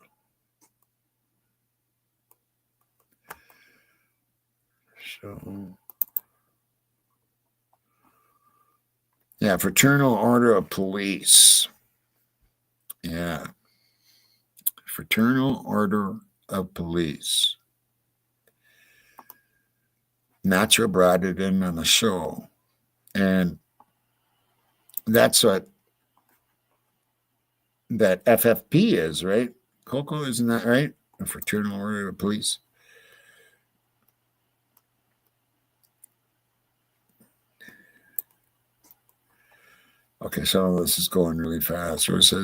So, yeah, Fraternal Order of Police. Yeah. Fraternal Order of Police. Nacho brought it in on the show. And that's what that FFP is, right? Coco, isn't that right? A Fraternal Order of Police. Okay, some of this is going really fast. So it says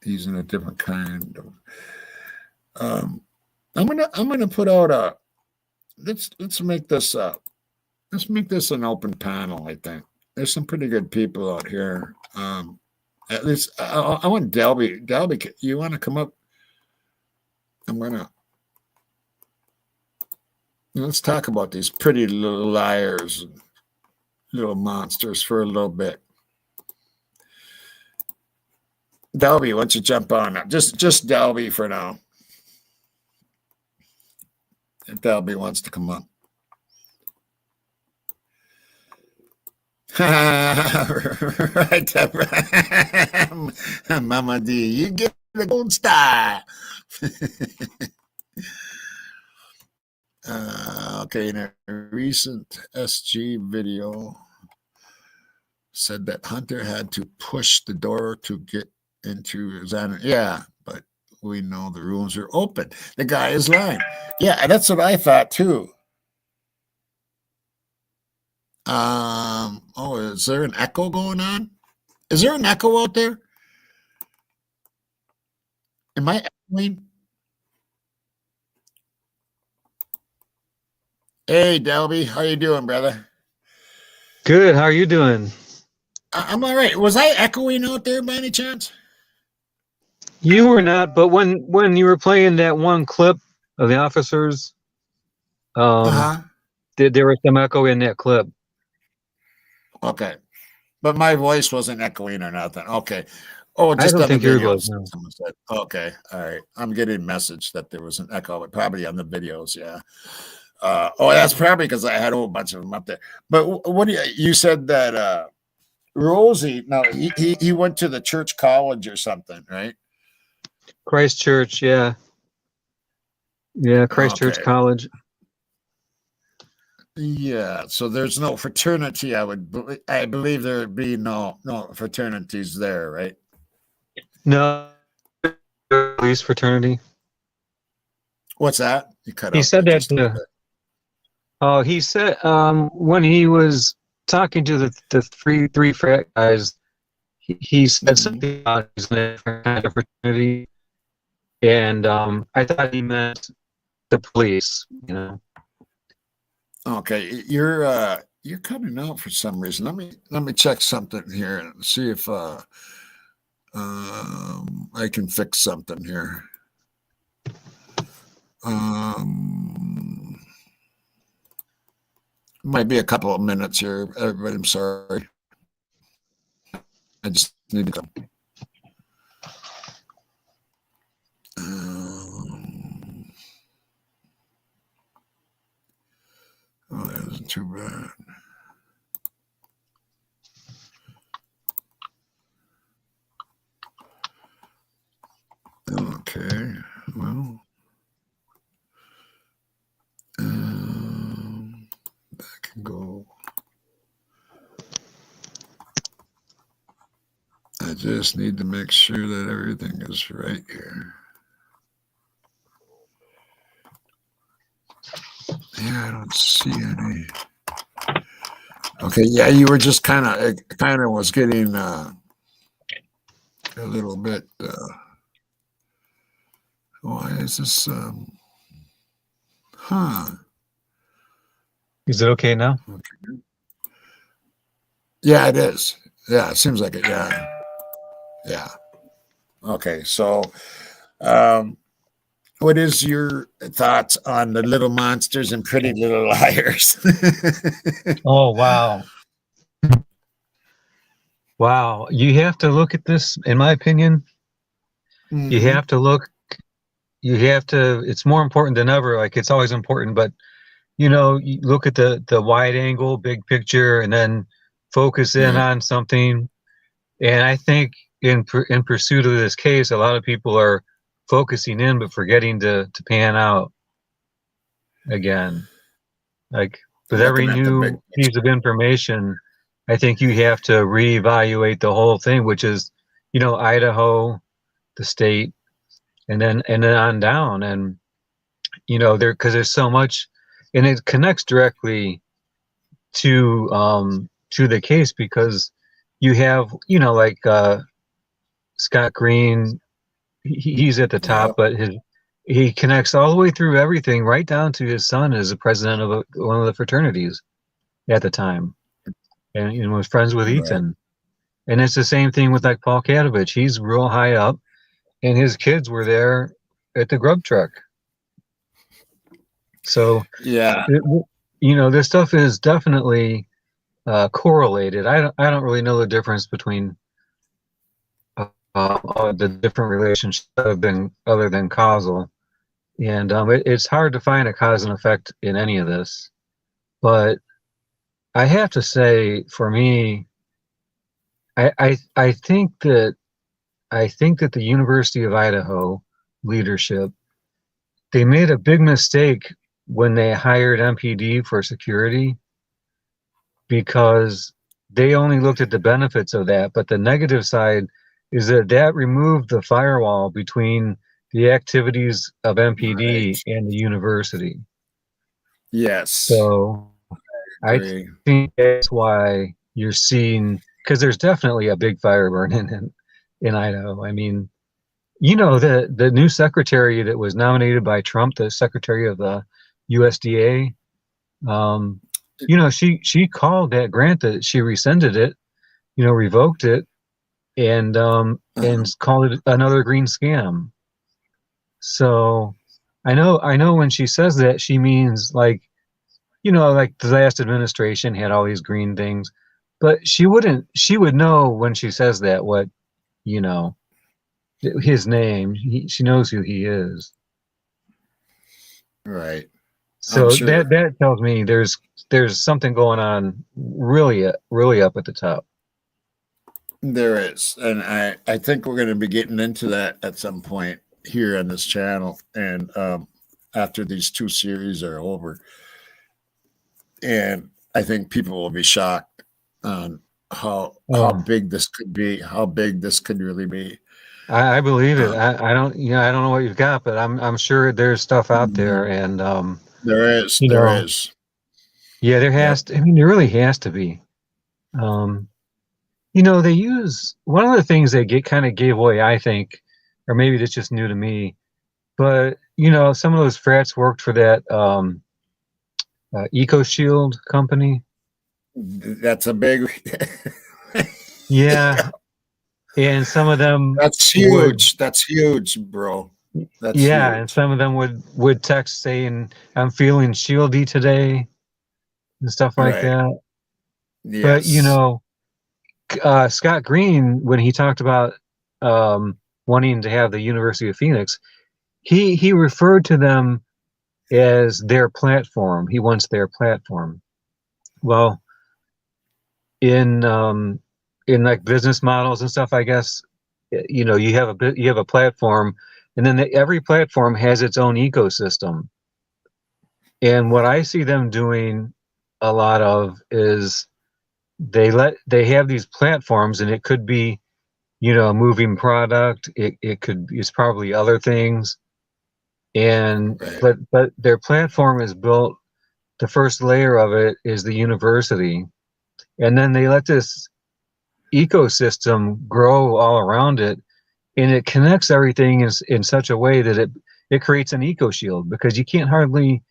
using a different kind of. I'm gonna put out a. Let's make this up. Let's make this an open panel. I think there's some pretty good people out here. At least I want Delby. Delby, you want to come up? Let's talk about these pretty little liars, little monsters for a little bit. Delby, why don't you jump on up? Just Delby for now. If Delby wants to come up. Right, Mama D, you get the Gold Star. Okay, in a recent SG video, said that Hunter had to push the door to get into his honor. Yeah, but we know the rooms are open. The guy is lying. Yeah, that's what I thought too. Oh, is there an echo going on? Is there an echo out there? Am I echoing? Hey, Delby, how you doing, brother? Good. How are you doing? I'm all right. Was I echoing out there by any chance? You were not, but when you were playing that one clip of the officers, Uh-huh. there was some echo in that clip. Okay. But my voice wasn't echoing or nothing. Okay. Oh, I just don't on the think yours videos. was. No. Someone said. Okay. All right. I'm getting a message that there was an echo, but probably on the videos. Yeah. That's probably because I had a whole bunch of them up there. But what do you said that Rosie? No, he went to the church college or something, right? Christ Church, yeah, Christ Church Okay. College. Yeah, so there's no fraternity. I believe there would be no fraternities there, right? No, police fraternity. What's that? You cut He out said there that. just a little bit. Oh, he said when he was talking to the three frat guys, he said something about he's in a different kind of fraternity, and I thought he meant the police. You know. Okay, you're cutting out for some reason. Let me check something here and see if I can fix something here. Might be a couple of minutes here, everybody. I'm sorry. I just need to come. Oh, that isn't too bad. Okay, well, that can go. I just need to make sure that everything is right here. Yeah, I don't see any. Okay, yeah, you were just kind of was getting a little bit. Why is this? Is it okay now? Okay. Yeah, it is. Yeah, it seems like it. Yeah. Yeah. Okay, so what is your thoughts on the Little Monsters and Pretty Little Liars? Oh, wow. Wow. You have to look at this, in my opinion. Mm-hmm. You have to, it's more important than ever. Like, it's always important, but you look at the wide angle, big picture, and then focus in on something. And I think in pursuit of this case, a lot of people are focusing in, but forgetting to pan out again. Like with every new piece of information, I think you have to reevaluate the whole thing, which is, Idaho, the state, and then on down. And, because there's so much, and it connects directly to the case, because you have, like Scott Green, he's at the top, but he connects all the way through everything, right down to his son as the president of one of the fraternities at the time, and was friends with Ethan. And it's the same thing with like Paul Kadovich. He's real high up, and his kids were there at the grub truck. So yeah, this stuff is definitely correlated. I don't really know the difference between the different relationships other than causal, and it's hard to find a cause and effect in any of this. But I have to say, for me, I think that I think that the University of Idaho leadership, they made a big mistake when they hired MPD for security, because they only looked at the benefits of that, but the negative side is that that removed the firewall between the activities of MPD Right. and the university. Yes. So I Agree. think that's why you're seeing, because there's definitely a big fire burning in Idaho. I mean, you know, the new secretary that was nominated by Trump, the secretary of the USDA, you know, she called that grant, that she rescinded it, you know, revoked it, and called it another green scam. So I know when she says that, she means like, you know, like the last administration had all these green things, but she would know when she says that what, you know, his name, she knows who he is. Right. I'm So sure that tells me there's something going on really up at the top. there is. And I think we're going to be getting into that at some point here on this channel. And after these 2 series are over. And I think people will be shocked on how big this could be, how big this could really be. I believe it. I don't, you know, I don't know what you've got, but I'm sure there's stuff out there, and there is, you there know, is. yeah, there has to. I mean, there really has to be. You know, they use one of the things they kind of gave away, I think, or maybe that's just new to me, but you know, some of those frats worked for that Eco Shield company. That's a big. Yeah, and some of them That's would, huge. That's huge, bro. That's yeah, and huge. some of them would text saying, "I'm feeling shieldy today," and stuff like Right. that. But you Yes. know, Scott Green, when he talked about wanting to have the University of Phoenix, he referred to them as their platform. He wants their platform. Well, in like business models and stuff, I guess, you know, you have a platform, and then every platform has its own ecosystem. And what I see them doing a lot of is they have these platforms, and it could be, you know, a moving product. It's probably other things. And Right. but their platform is built, the first layer of it is the university. And then they let this ecosystem grow all around it, and it connects everything in such a way that it creates an eco shield, because you can't hardly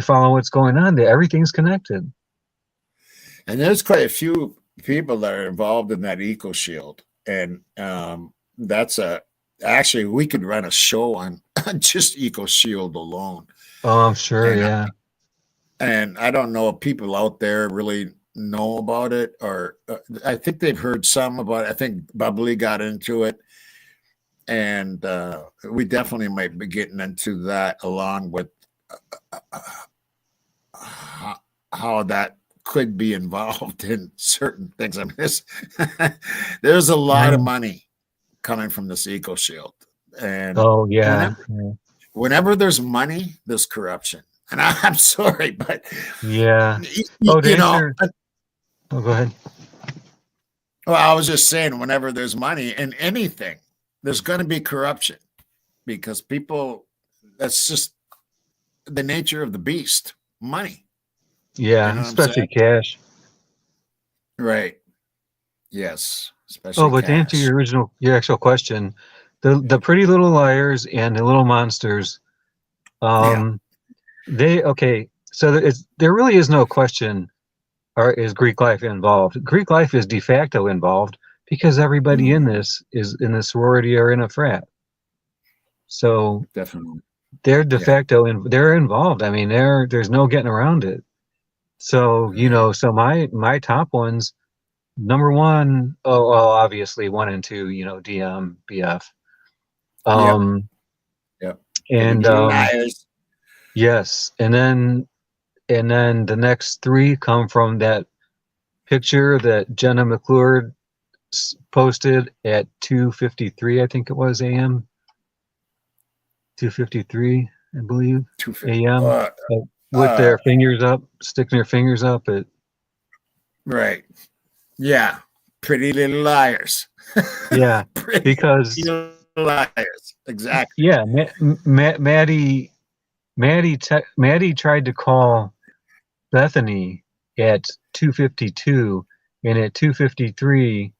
follow what's going on there. Everything's connected. And there's quite a few people that are involved in that Eco Shield. And that's actually, we could run a show on just Eco Shield alone. Oh, I'm sure, And yeah. and I don't know if people out there really know about it, or I think they've heard some about it. I think Bubbly got into it, and we definitely might be getting into that, along with how that could be involved in certain things. I mean, there's a lot of Yeah. money coming from this Eco Shield, and Oh, yeah. whenever there's money, there's corruption. And I'm sorry, but Yeah. Oh, to you know, answer. Oh, go ahead. well, I was just saying, whenever there's money in anything, there's going to be corruption, because people, that's just the nature of the beast, money. You Yeah, know what I'm especially saying? cash. Right. Yes. Oh, Especially but to answer cash. your actual question, the Pretty Little Liars and the Little Monsters, Yeah. they okay. So there really is no question, or is Greek life involved? Greek life is de facto involved, because everybody in Mhm. this is in a sorority or in a frat. So Definitely. they're de Yeah. facto they're involved. I mean, there's no getting around it. So, you Right. know, so my top ones, number one, oh well, obviously one and two, you know, DM, BF. Yep. Um, Yep. Pretty and Little Liars. yes, and then the next three come from that picture that Jenna McClure posted at 2:53, I think it was a.m. 2:53, I believe, 250. a.m. With their fingers up, sticking their fingers up at. Right. Yeah. Pretty Little Liars. Yeah, Pretty because Little Liars. Exactly. yeah, Maddie tried to call Bethany at 2:52, and at 2:53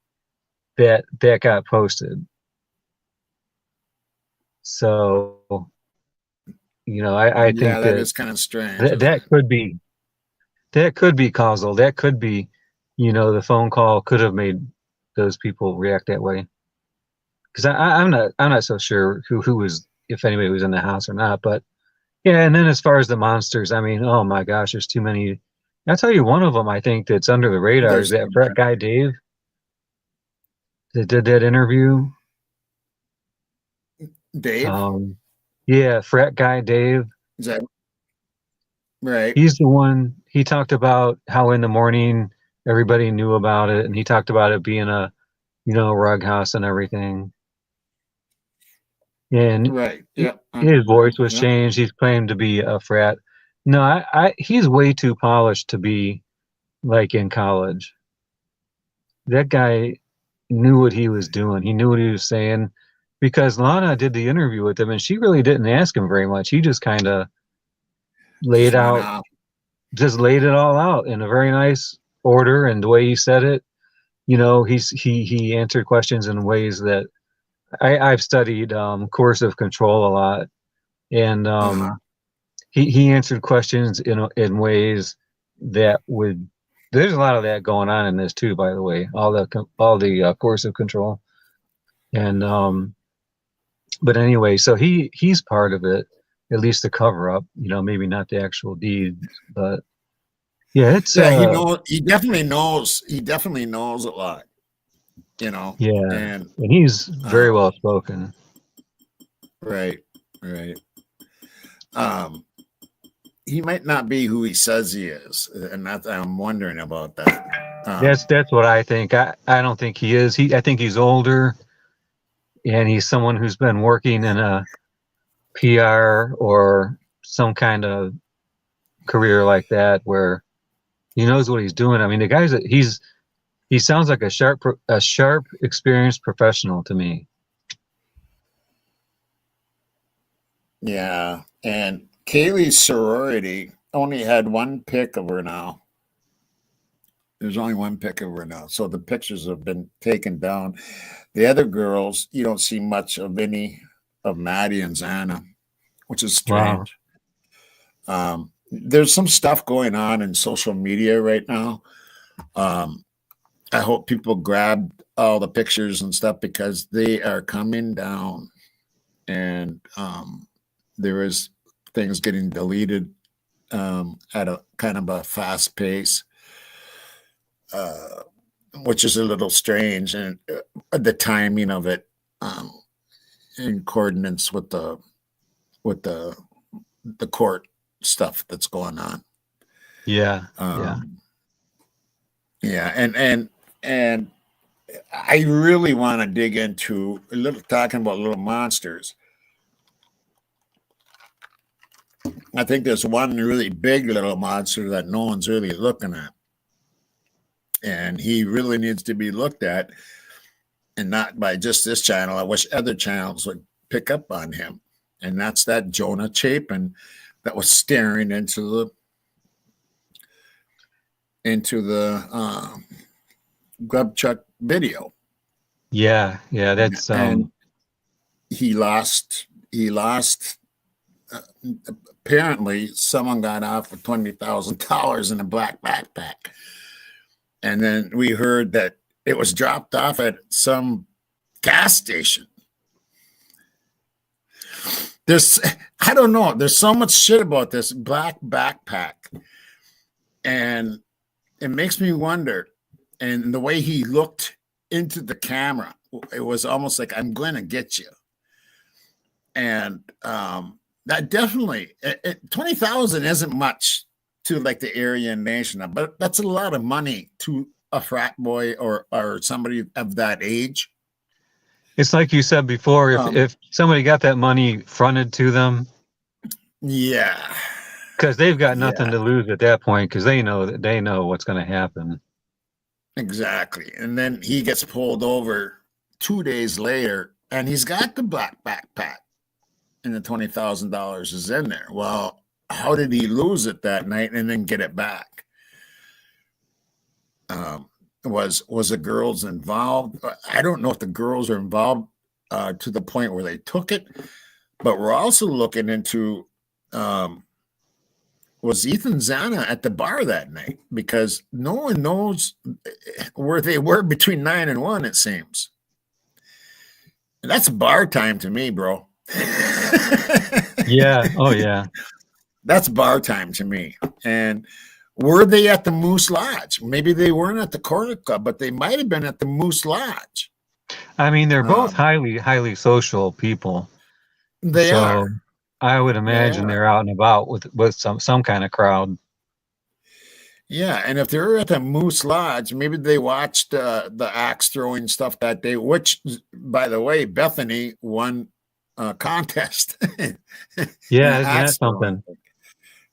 that got posted. So, I think that is kind of strange. that could be causal. That could be, the phone call could have made those people react that way. Because I'm not so sure who was, if anybody was in the house or not. But yeah, and then as far as the monsters, I mean, oh my gosh, there's too many. I'll tell you, one of them I think that's under the radar is that frat guy Dave that did that interview. Dave? Yeah, frat guy Dave. Is that right? He's the one. He talked about how in the morning everybody knew about it, and he talked about it being a, rug house and everything. And right. Yeah. His voice was changed. He's claimed to be a frat. No, he's way too polished to be like in college. That guy knew what he was doing. He knew what he was saying, because Lana did the interview with him, and she really didn't ask him very much. He just kind of laid it all out in a very nice order, and the way he said it, he answered questions in ways that I've studied coercive control a lot, and he answered questions in ways that would. There's a lot of that going on in this too, by the way. All the coercive control, and but anyway, so he's part of it, at least the cover up. Maybe not the actual deed, but yeah, it's he definitely knows. He definitely knows a lot. Yeah, and he's very well spoken. Right. He might not be who he says he is, and I'm wondering about that. That's what I think. I don't think he is. I think he's older, and he's someone who's been working in a PR or some kind of career like that, where he knows what he's doing. I mean, the guy's he sounds like a sharp, experienced professional to me. Yeah, and Kaylee's sorority only had one pic of her now. There's only one pic of her now, so the pictures have been taken down. The other girls, you don't see much of any of Maddie and Xana, which is strange. Wow. There's some stuff going on in social media right now. I hope people grab all the pictures and stuff, because they are coming down, and there is things getting deleted at a kind of a fast pace, which is a little strange, and the timing of it in coordinates with the court stuff that's going on. Yeah. And I really want to dig into talking about little monsters. I think there's one really big little monster that no one's really looking at, and he really needs to be looked at, and not by just this channel. I wish other channels would pick up on him, and that's that Jonah Chapin that was staring into the Grub Chuck video. Yeah, that's and he lost. Apparently, someone got off with $20,000 in a black backpack, and then we heard that it was dropped off at some gas station. I don't know. There's so much shit about this black backpack, and it makes me wonder. And the way he looked into the camera, it was almost like, I'm going to get you. And that definitely, 20,000 isn't much to like the Aryan Nation, but that's a lot of money to a frat boy or somebody of that age. It's like you said before, Um, if somebody got that money fronted to them, yeah, because they've got nothing yeah, to lose at that point, because they know what's going to happen. exactly. And then he gets pulled over 2 days later, and he's got the black backpack, and the $20,000 is in there. Well, how did he lose it that night and then get it back? Was the girls involved? I don't know if the girls are involved to the point where they took it, but we're also looking into was Ethan Zana at the bar that night, because no one knows where they were between 9 and 1, it seems. And that's bar time to me, bro. Yeah. Oh, yeah. That's bar time to me. And were they at the Moose Lodge? Maybe they weren't at the Corner Club, but they might have been at the Moose Lodge. I mean, they're both highly social people. They are. I would imagine they're out and about with some kind of crowd. Yeah, and if they're at the Moose Lodge, maybe they watched the axe throwing stuff that day, which, by the way, Bethany won a contest. Yeah, isn't that something?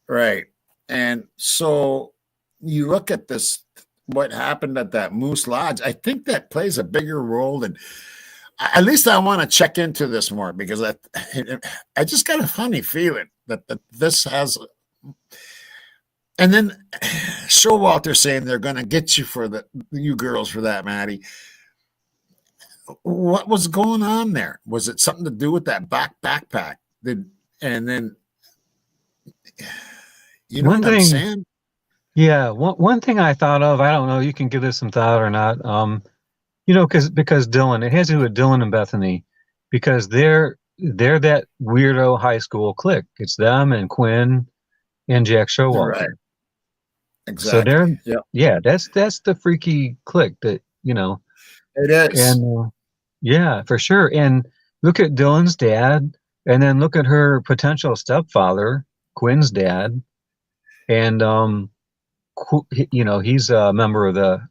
Right. And so you look at this, what happened at that Moose Lodge, I think that plays a bigger role than, at least I want to check into this more, because I just got a funny feeling that this has. And then Showalter saying they're going to get you you girls for that, Maddie. What was going on there? Was it something to do with that backpack? And then, you know what I'm saying? Yeah, one thing I thought of, I don't know, you can give this some thought or not. Because Dylan, it has to do with Dylan and Bethany, because they're that weirdo high school clique. It's them and Quinn and Jack Showalter. Right. Exactly. So that's the freaky clique that, It is. And yeah, for sure. And look at Dylan's dad, and then look at her potential stepfather, Quinn's dad. And he's a member of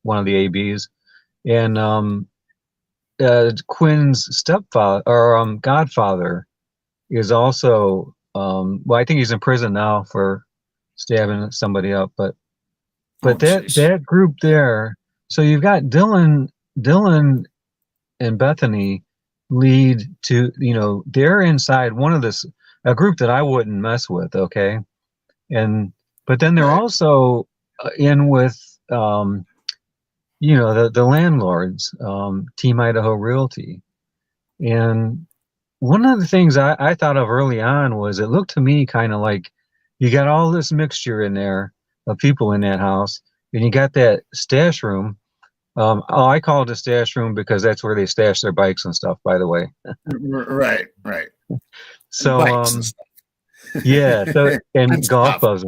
one of the ABs. And Quinn's stepfather or godfather is also I think he's in prison now for stabbing somebody up, but that group there. So you've got Dylan and Bethany lead to, they're inside a group that I wouldn't mess with. Okay. But then they're also in with, the landlords, Team Idaho Realty. And one of the things I thought of early on was, it looked to me kind of like you got all this mixture in there of people in that house, and you got that stash room. I call it a stash room because that's where they stash their bikes and stuff, by the way. Right. So, yeah, so, and golf clubs.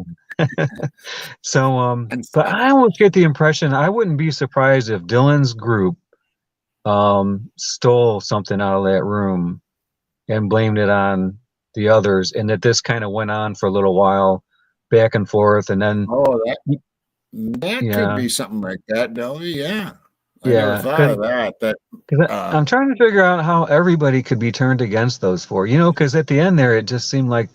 So, but I almost get the impression, I wouldn't be surprised if Dylan's group stole something out of that room and blamed it on the others, and that this kind of went on for a little while, back and forth, and then that could be something like that, Dolly. Yeah. I never thought of that. I'm trying to figure out how everybody could be turned against those four, because at the end there, it just seemed like,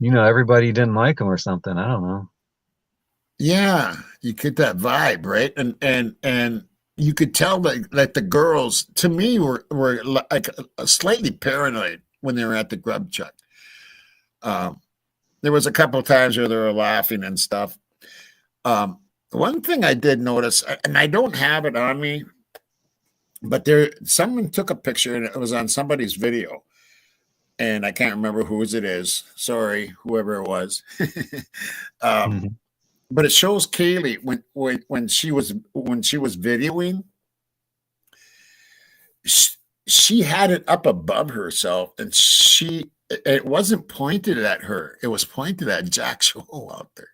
everybody didn't like them or something. I don't know. Yeah, you get that vibe, right? And you could tell that the girls, to me, were like slightly paranoid when they were at the grub chuck. There was a couple of times where they were laughing and stuff. One thing I did notice, and I don't have it on me, but someone took a picture and it was on somebody's video, and I can't remember whose it is. Sorry, whoever it was. But it shows Kaylee when she was videoing. She had it up above herself, and it wasn't pointed at her. It was pointed at Jack Showalter.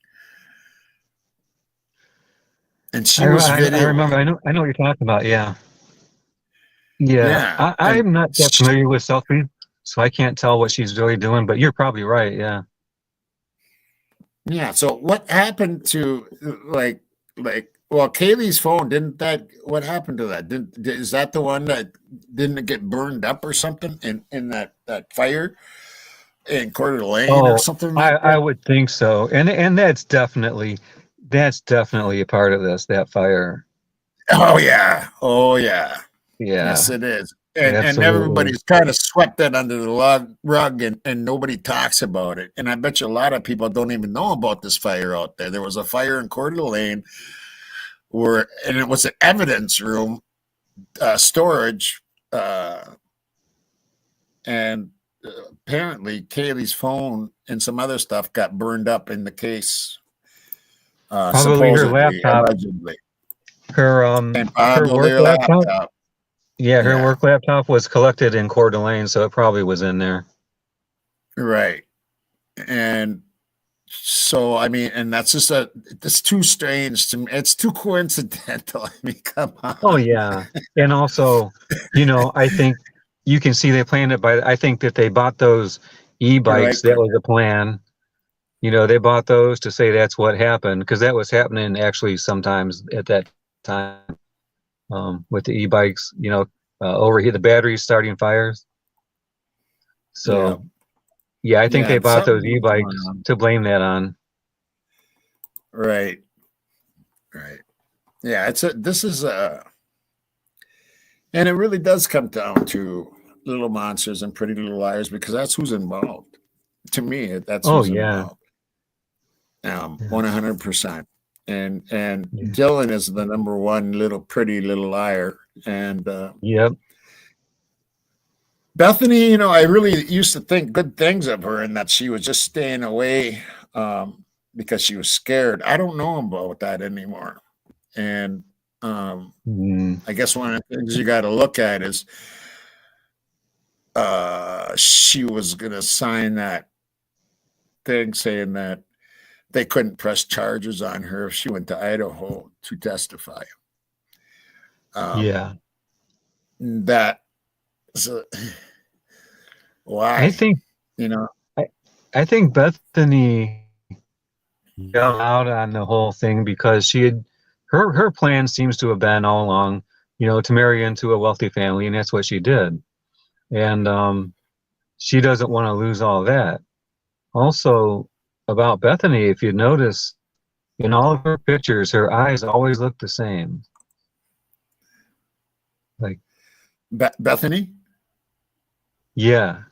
And she was videoing. I remember. I know what you're talking about. Yeah. I'm not that familiar with selfies, so I can't tell what she's really doing. But you're probably right. Yeah. Yeah. So what happened to like Well, Kaylee's phone didn't that? What happened to that? Is that the one that didn't it get burned up or something in that fire in Coeur d'Alene or Oh, something like I that? would think so, and that's definitely a part of this, that fire. Oh yeah, oh yeah. Yes, Yeah, it is. And absolutely. everybody's kind of swept that under the rug and nobody talks about it. And I bet you a lot of people don't even know about this fire out there. There was a fire in Coeur d'Alene and it was an evidence room, storage, uh, and apparently Kaylee's phone and some other stuff got burned up in the case, Probably her supposedly, laptop, allegedly, her and her probably work their laptop. laptop. Yeah, her Yeah, work laptop was collected in Coeur d'Alene, so it probably was in there. right. And so, I mean, and that's just it's too strange to me. It's too coincidental. I mean, come Oh on. yeah, and also, I think you can see they planned it by. I think that they bought those e-bikes. Right. That was a plan. They bought those to say that's what happened because that was happening actually sometimes at that time with the e-bikes. Overheat the batteries starting fires. Yeah. So yeah, I think Yeah. they And bought those something was going e-bikes on. to blame that on. Right. Right. Yeah. This is and it really does come down to Little Monsters and Pretty Little Liars because that's who's involved. To me, that's Oh who's yeah, involved. yeah, 100%. And yeah. Dylan is the number one little pretty little liar. And Yep. Bethany, I really used to think good things of her and that she was just staying away because she was scared. I don't know about that anymore. And Mm, I guess one of the things you got to look at is she was going to sign that thing saying that they couldn't press charges on her if she went to Idaho to testify. yeah. That so, I why? think You know, I, I think Bethany got out on the whole thing because her plan seems to have been all along, to marry into a wealthy family, and that's what she did. And she doesn't want to lose all that. Also, about Bethany, if you notice, in all of her pictures, her eyes always look the same. Like, Bethany. yeah,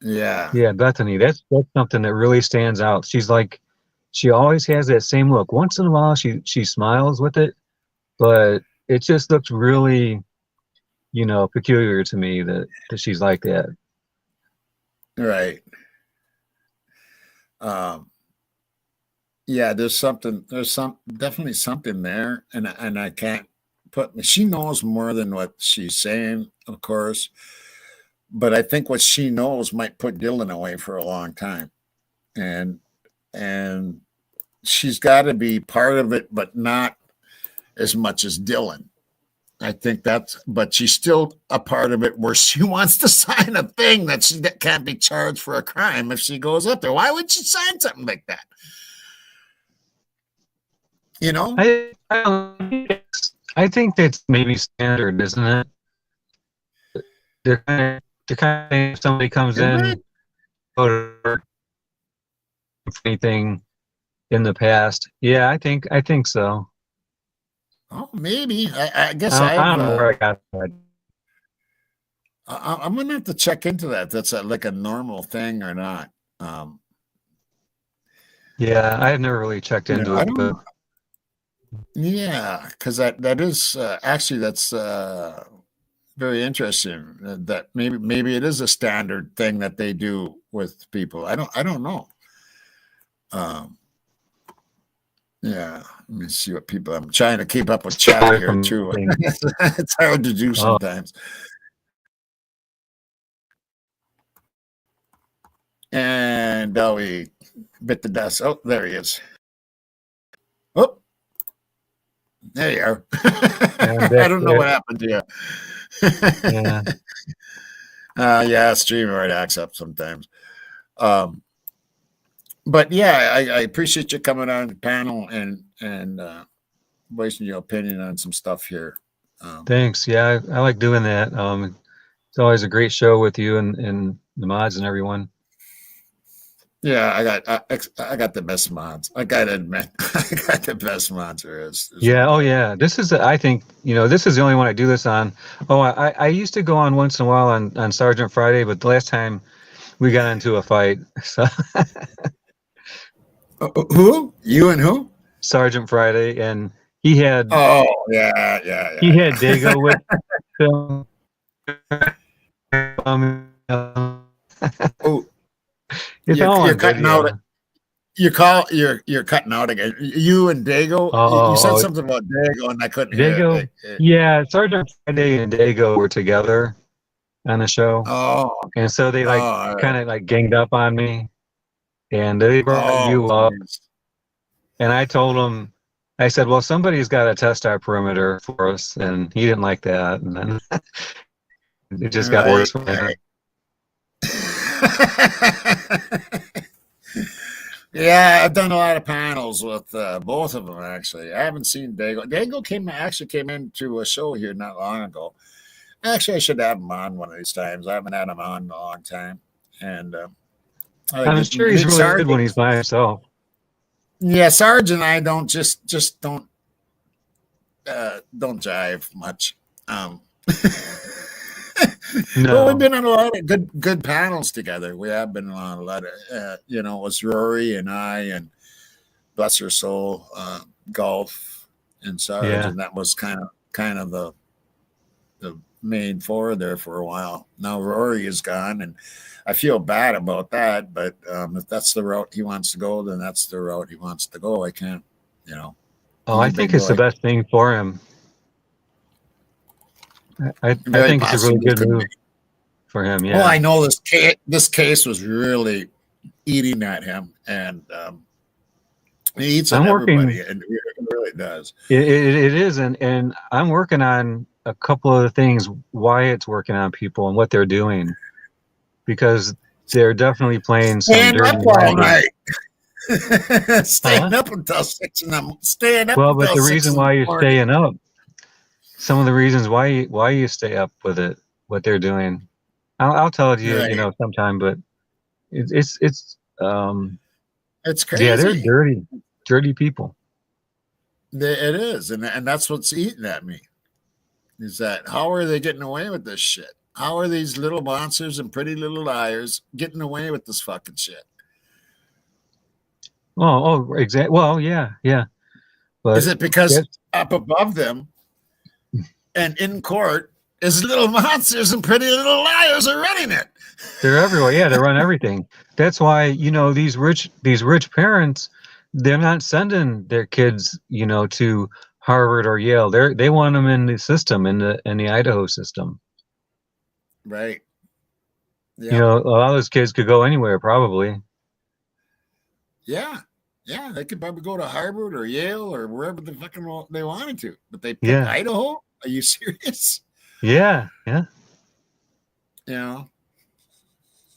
Yeah, yeah, Bethany. That's something that really stands out. She always has that same look. Once in a while, she smiles with it, but it just looks really, peculiar to me that she's like that. right. Um, yeah, there's definitely something there, and I can't put. She knows more than what she's saying, of course, but I think what she knows might put Dylan away for a long time, and and she's got to be part of it, but not as much as Dylan. I think but she's still a part of it where she wants to sign a thing that can't be charged for a crime if she goes up there. Why would she sign something like that? You know? I think that's maybe standard, isn't it? They're kind of if somebody comes Is in it? or anything in the past. Yeah, I think so. Oh, maybe. I guess I I've. don't know where I got that. I'm gonna have to check into that. That's like a normal thing or not. Um, Yeah, I have never really checked into I it, don't but know. Yeah, because that is actually that's very interesting. That maybe it is a standard thing that they do with people. I don't know. Um, yeah, let me see what people. I'm trying to keep up with chat here from too. things. It's hard to do Oh, sometimes. And we bit the dust. Oh, there he is. Oh, there you are. and I that's don't know what it. happened to you. Yeah. Yeah, StreamYard acts up sometimes. Um, but yeah, I appreciate you coming on the panel and voicing your opinion on some stuff here. Thanks. Yeah, I like doing that. It's always a great show with you and the mods and everyone. Yeah, I got the best mods. I gotta admit, I got the best mods there is. Yeah. Oh, yeah. This is, I think, this is the only one I do this on. Oh, I used to go on once in a while on Sergeant Friday, but the last time we got into a fight. So who? You and who? Sergeant Friday, and he had. Oh, yeah. He had Dago with him. Oh, it's all you're on cutting video. out. You're cutting out again. You and Dago. You said something about Dago, and I couldn't hear Dago. it. Yeah, Sergeant Friday and Dago were together on the show. Oh, and so they right. kind of like ganged up on me, and they brought you up. And I told them, I said, well, somebody's got to test our perimeter for us, and he didn't like that, and then it just got worse from there. Yeah, I've done a lot of panels with both of them, actually. I haven't seen Dago. Dago came into a show here not long ago. Actually, I should have him on one of these times. I haven't had him on in a long time. And I'm sure he's really good when he's by himself. Yeah, Sarge and I don't just don't jive much. No. Well, we've been on a lot of good panels together. We have been on a lot of it was Rory and I and bless her soul, Golf and Sarge, and that was kind of the main four there for a while. Now Rory is gone, and I feel bad about that, but if that's the route he wants to go, then that's the route he wants to go. I can't, Oh, I think it's the best thing for him. I think it's a really good move for him. Yeah. Well, I know this case was really eating at him, and he eats on everybody, and it really does. It is, and I'm working on a couple of the things why it's working on people and what they're doing, because they're definitely playing some dirty up all night. Staying up until 6 in the morning. Staying up. Well, but the reason why you're staying up, some of the reasons why you stay up with it, what they're doing, I'll tell it to you, sometime. But it's crazy. Yeah, they're dirty people. It is, and that's what's eating at me. Is that how are they getting away with this shit? How are these little monsters and pretty little liars getting away with this fucking shit? Exactly. Well, yeah. But is it because up above them and in court is little monsters and pretty little liars are running it? They're everywhere. Yeah, they run everything. That's why these rich parents, they're not sending their kids to Harvard or Yale. They want them in the system, in the Idaho system. Right. Yeah. A lot of those kids could go anywhere, probably. Yeah. They could probably go to Harvard or Yale or wherever the fucking they wanted to, but they picked Idaho. Are you serious? Yeah.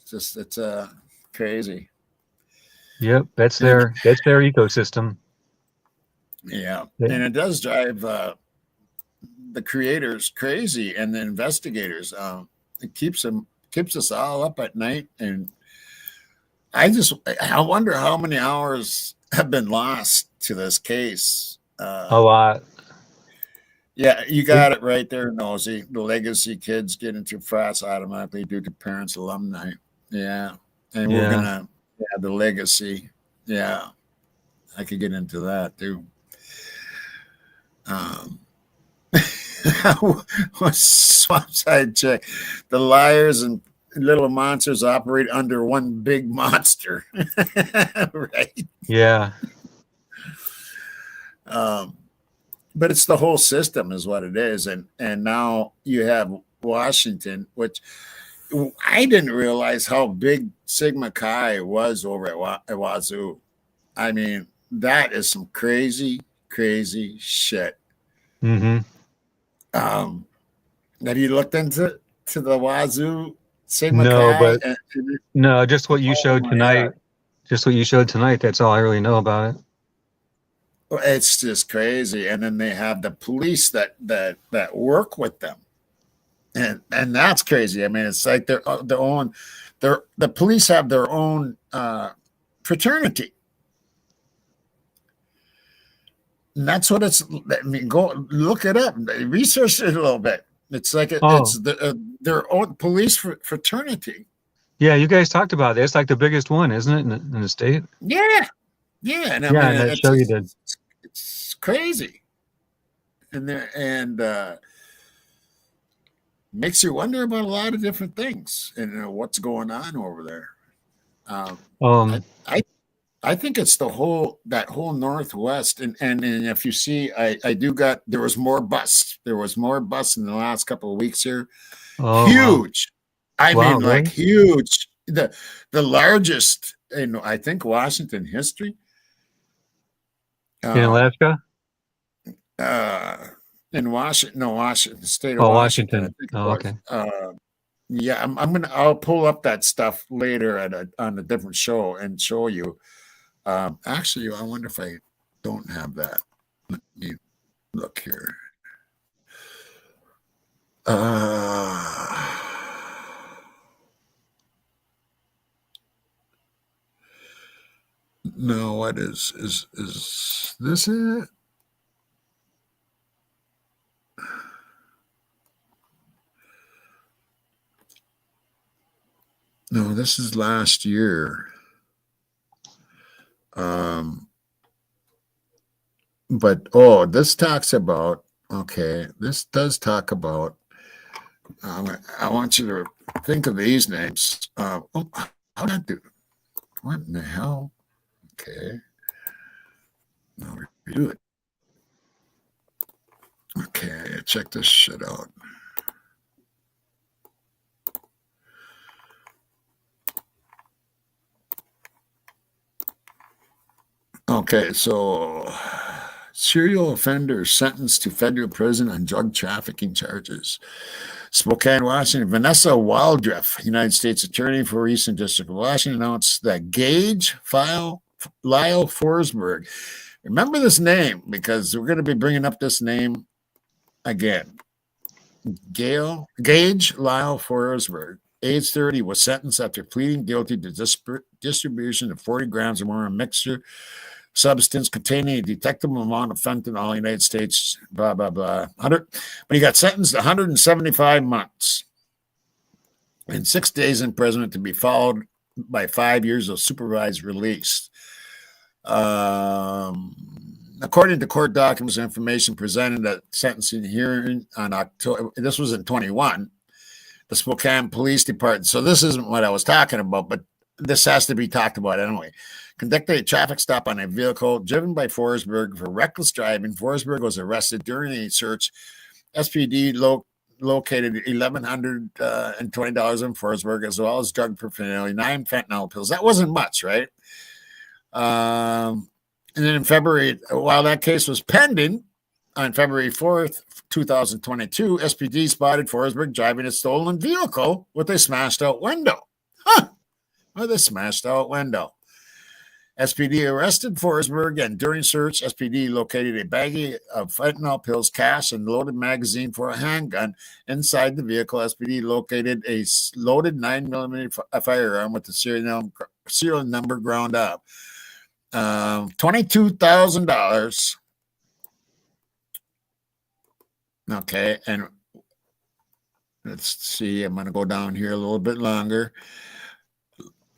It's crazy. Yep, that's their ecosystem. Yeah, and it does drive the creators crazy and the investigators. It keeps us all up at night, and I wonder how many hours have been lost to this case. A lot. Yeah, you got it right there, Nosy. The legacy kids get into frats automatically due to parents' alumni. Yeah, and we're gonna the legacy. Yeah, I could get into that too. Swapside check. The liars and little monsters operate under one big monster. Right. Yeah. But it's the whole system is what it is. And now you have Washington, which I didn't realize how big Sigma Chi was over at Wazoo. I mean, that is some crazy shit. Mm-hmm. Have you looked into the Wazoo Sigma Chi? No, just what you showed tonight. God. Just what you showed tonight. That's all I really know about it. It's just crazy. And then they have the police that work with them. And that's crazy. I mean, it's like their own the police have their own fraternity. And that's what it's. I mean, go look it up, research it a little bit. It's like Oh, it's their own police fraternity. yeah, you guys talked about it. It's like the biggest one, isn't it, in the state? Yeah, yeah, and I Yeah, mean and that show you did. it's crazy, and makes you wonder about a lot of different things and what's going on over there. Um, I, Um, I I think it's that whole Northwest, and if you see, I do got there was more bus. There was more bus in the last couple of weeks here. oh wow, Huge. I wow, mean, like really? huge. The largest in I think Washington history. In Uh, Alaska? uh, in Washington, no, Washington, the state of Oh, Washington, I Washington. think it Oh, was. okay. Yeah, I'll pull up that stuff later on a different show and show you. Actually, I wonder if I don't have that. Let me look here. Uh, no, what is this it? No, this is last year. Um, but this talks about okay. This does talk about. I want you to think of these names. How did I do? What in the hell? Okay, I'll review it. Okay, check this shit out. Okay, so serial offender sentenced to federal prison on drug trafficking charges. Spokane, Washington. Vanessa Waldriff, United States Attorney for Eastern District of Washington, announced that Lyle Forsberg. Remember this name because we're going to be bringing up this name again. Gage Lyle Forsberg, age 30, was sentenced after pleading guilty to distribution of 40 grams or more of mixture substance containing a detectable amount of fentanyl in the United States, blah, blah, blah. But he got sentenced to 175 months and 6 days imprisonment to be followed by 5 years of supervised release. According to court documents and information presented at sentencing hearing on October, this was in 21, the Spokane Police Department. So this isn't what I was talking about, but this has to be talked about anyway. Conducted a traffic stop on a vehicle driven by Forsberg for reckless driving. Forsberg was arrested during a search. SPD located $1,120 in Forsberg, as well as drug paraphernalia, 9 fentanyl pills. That wasn't much, right? And then in February, while that case was pending, on February 4th, 2022, SPD spotted Forsberg driving a stolen vehicle with a smashed out window. With a smashed out window. SPD arrested Forsberg, and during search, SPD located a baggie of fentanyl pills, cash, and loaded magazine for a handgun. Inside the vehicle, SPD located a loaded 9mm firearm with the serial number ground up. $22,000. Okay, and let's see. I'm going to go down here a little bit longer.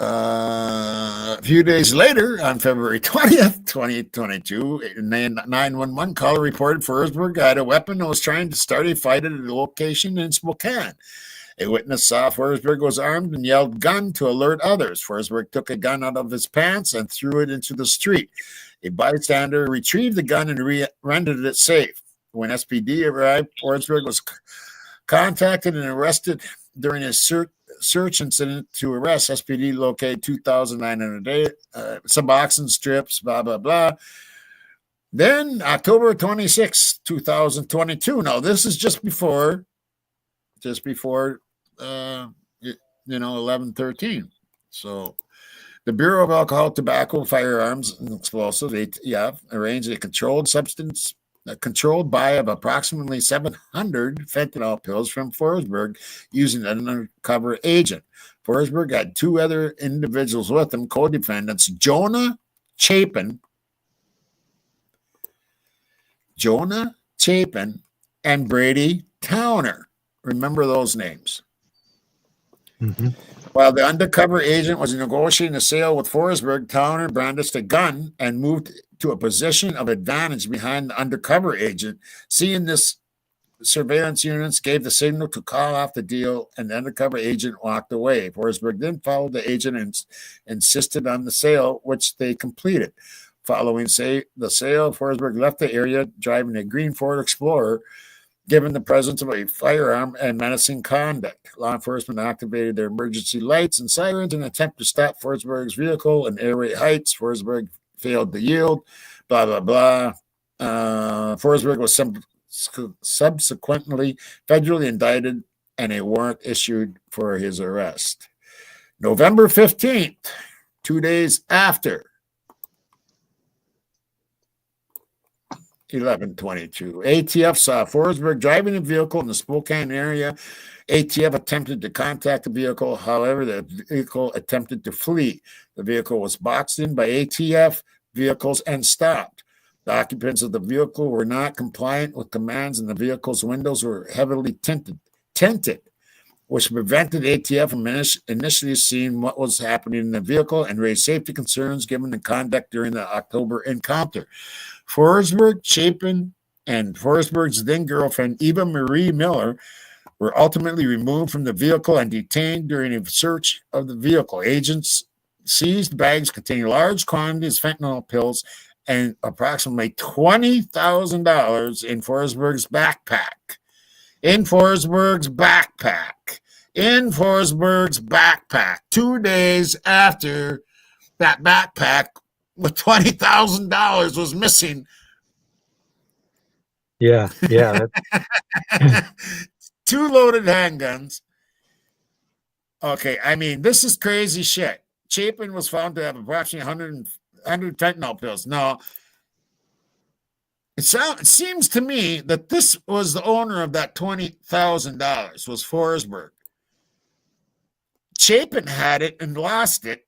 A few days later, on February 20th, 2022, a 911 caller reported Forsberg had a weapon and was trying to start a fight at a location in Spokane. A witness saw Forsberg was armed and yelled "gun" to alert others. Forsberg took a gun out of his pants and threw it into the street. A bystander retrieved the gun and rendered it safe. When SPD arrived, Forsberg was contacted and arrested during a search incident. To arrest, SPD located 2,900 Suboxone strips, blah, blah, blah. Then October 26, 2022. Now, this is just before 11/13. So The Bureau of Alcohol, Tobacco, Firearms, and Explosives, ATF, arranged a controlled buy of approximately 700 fentanyl pills from Forsberg using an undercover agent. Forsberg had two other individuals with him, co-defendants, Jonah Chapin, and Brady Towner. Remember those names. Mm-hmm. While the undercover agent was negotiating a sale with Forsberg, Towner brandished a gun and moved to a position of advantage behind the undercover agent. Seeing this, surveillance units gave the signal to call off the deal, and the undercover agent walked away. Forsberg then followed the agent and insisted on the sale, which they completed. Following the sale, Forsberg left the area driving a green Ford Explorer, given the presence of a firearm and menacing conduct. Law enforcement activated their emergency lights and sirens in an attempt to stop Forsberg's vehicle in Airway Heights. Forsberg failed to yield, blah, blah, blah. Forsberg was subsequently federally indicted and a warrant issued for his arrest. November 15th, 2 days after 11:22. ATF saw Forsberg driving a vehicle in the Spokane area. ATF attempted to contact the vehicle. However, the vehicle attempted to flee. The vehicle was boxed in by ATF vehicles and stopped. The occupants of the vehicle were not compliant with commands, and the vehicle's windows were heavily tinted, which prevented ATF from initially seeing what was happening in the vehicle and raised safety concerns given the conduct during the October encounter. Forsberg, Chapin, and Forsberg's then-girlfriend, Eva Marie Miller, were ultimately removed from the vehicle and detained during a search of the vehicle. Agents seized bags containing large quantities of fentanyl pills and approximately $20,000 in Forsberg's backpack. In Forsberg's backpack. 2 days after that backpack with $20,000 was missing. Yeah. 2 loaded handguns. Okay, I mean, this is crazy shit. Chapin was found to have approximately 100 fentanyl pills. Now, it seems to me that this was the owner of that $20,000 was Forsberg. Chapin had it and lost it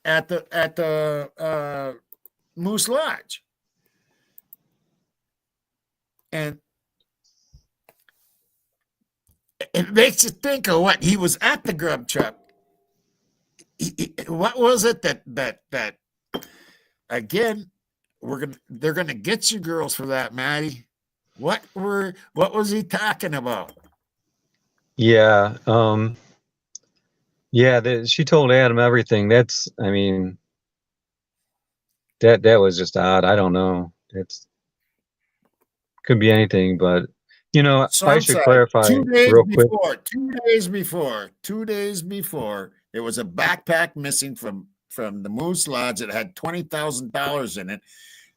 at the Moose Lodge. And it makes you think of what he was at the grub truck. What was it that again, they're gonna get you girls for that, Maddie. What was he talking about? Yeah. She told Adam everything. That was just odd. I don't know. Could be anything, but So I should clarify real quick. 2 days before, there was a backpack missing from the Moose Lodge that had $20,000 in it,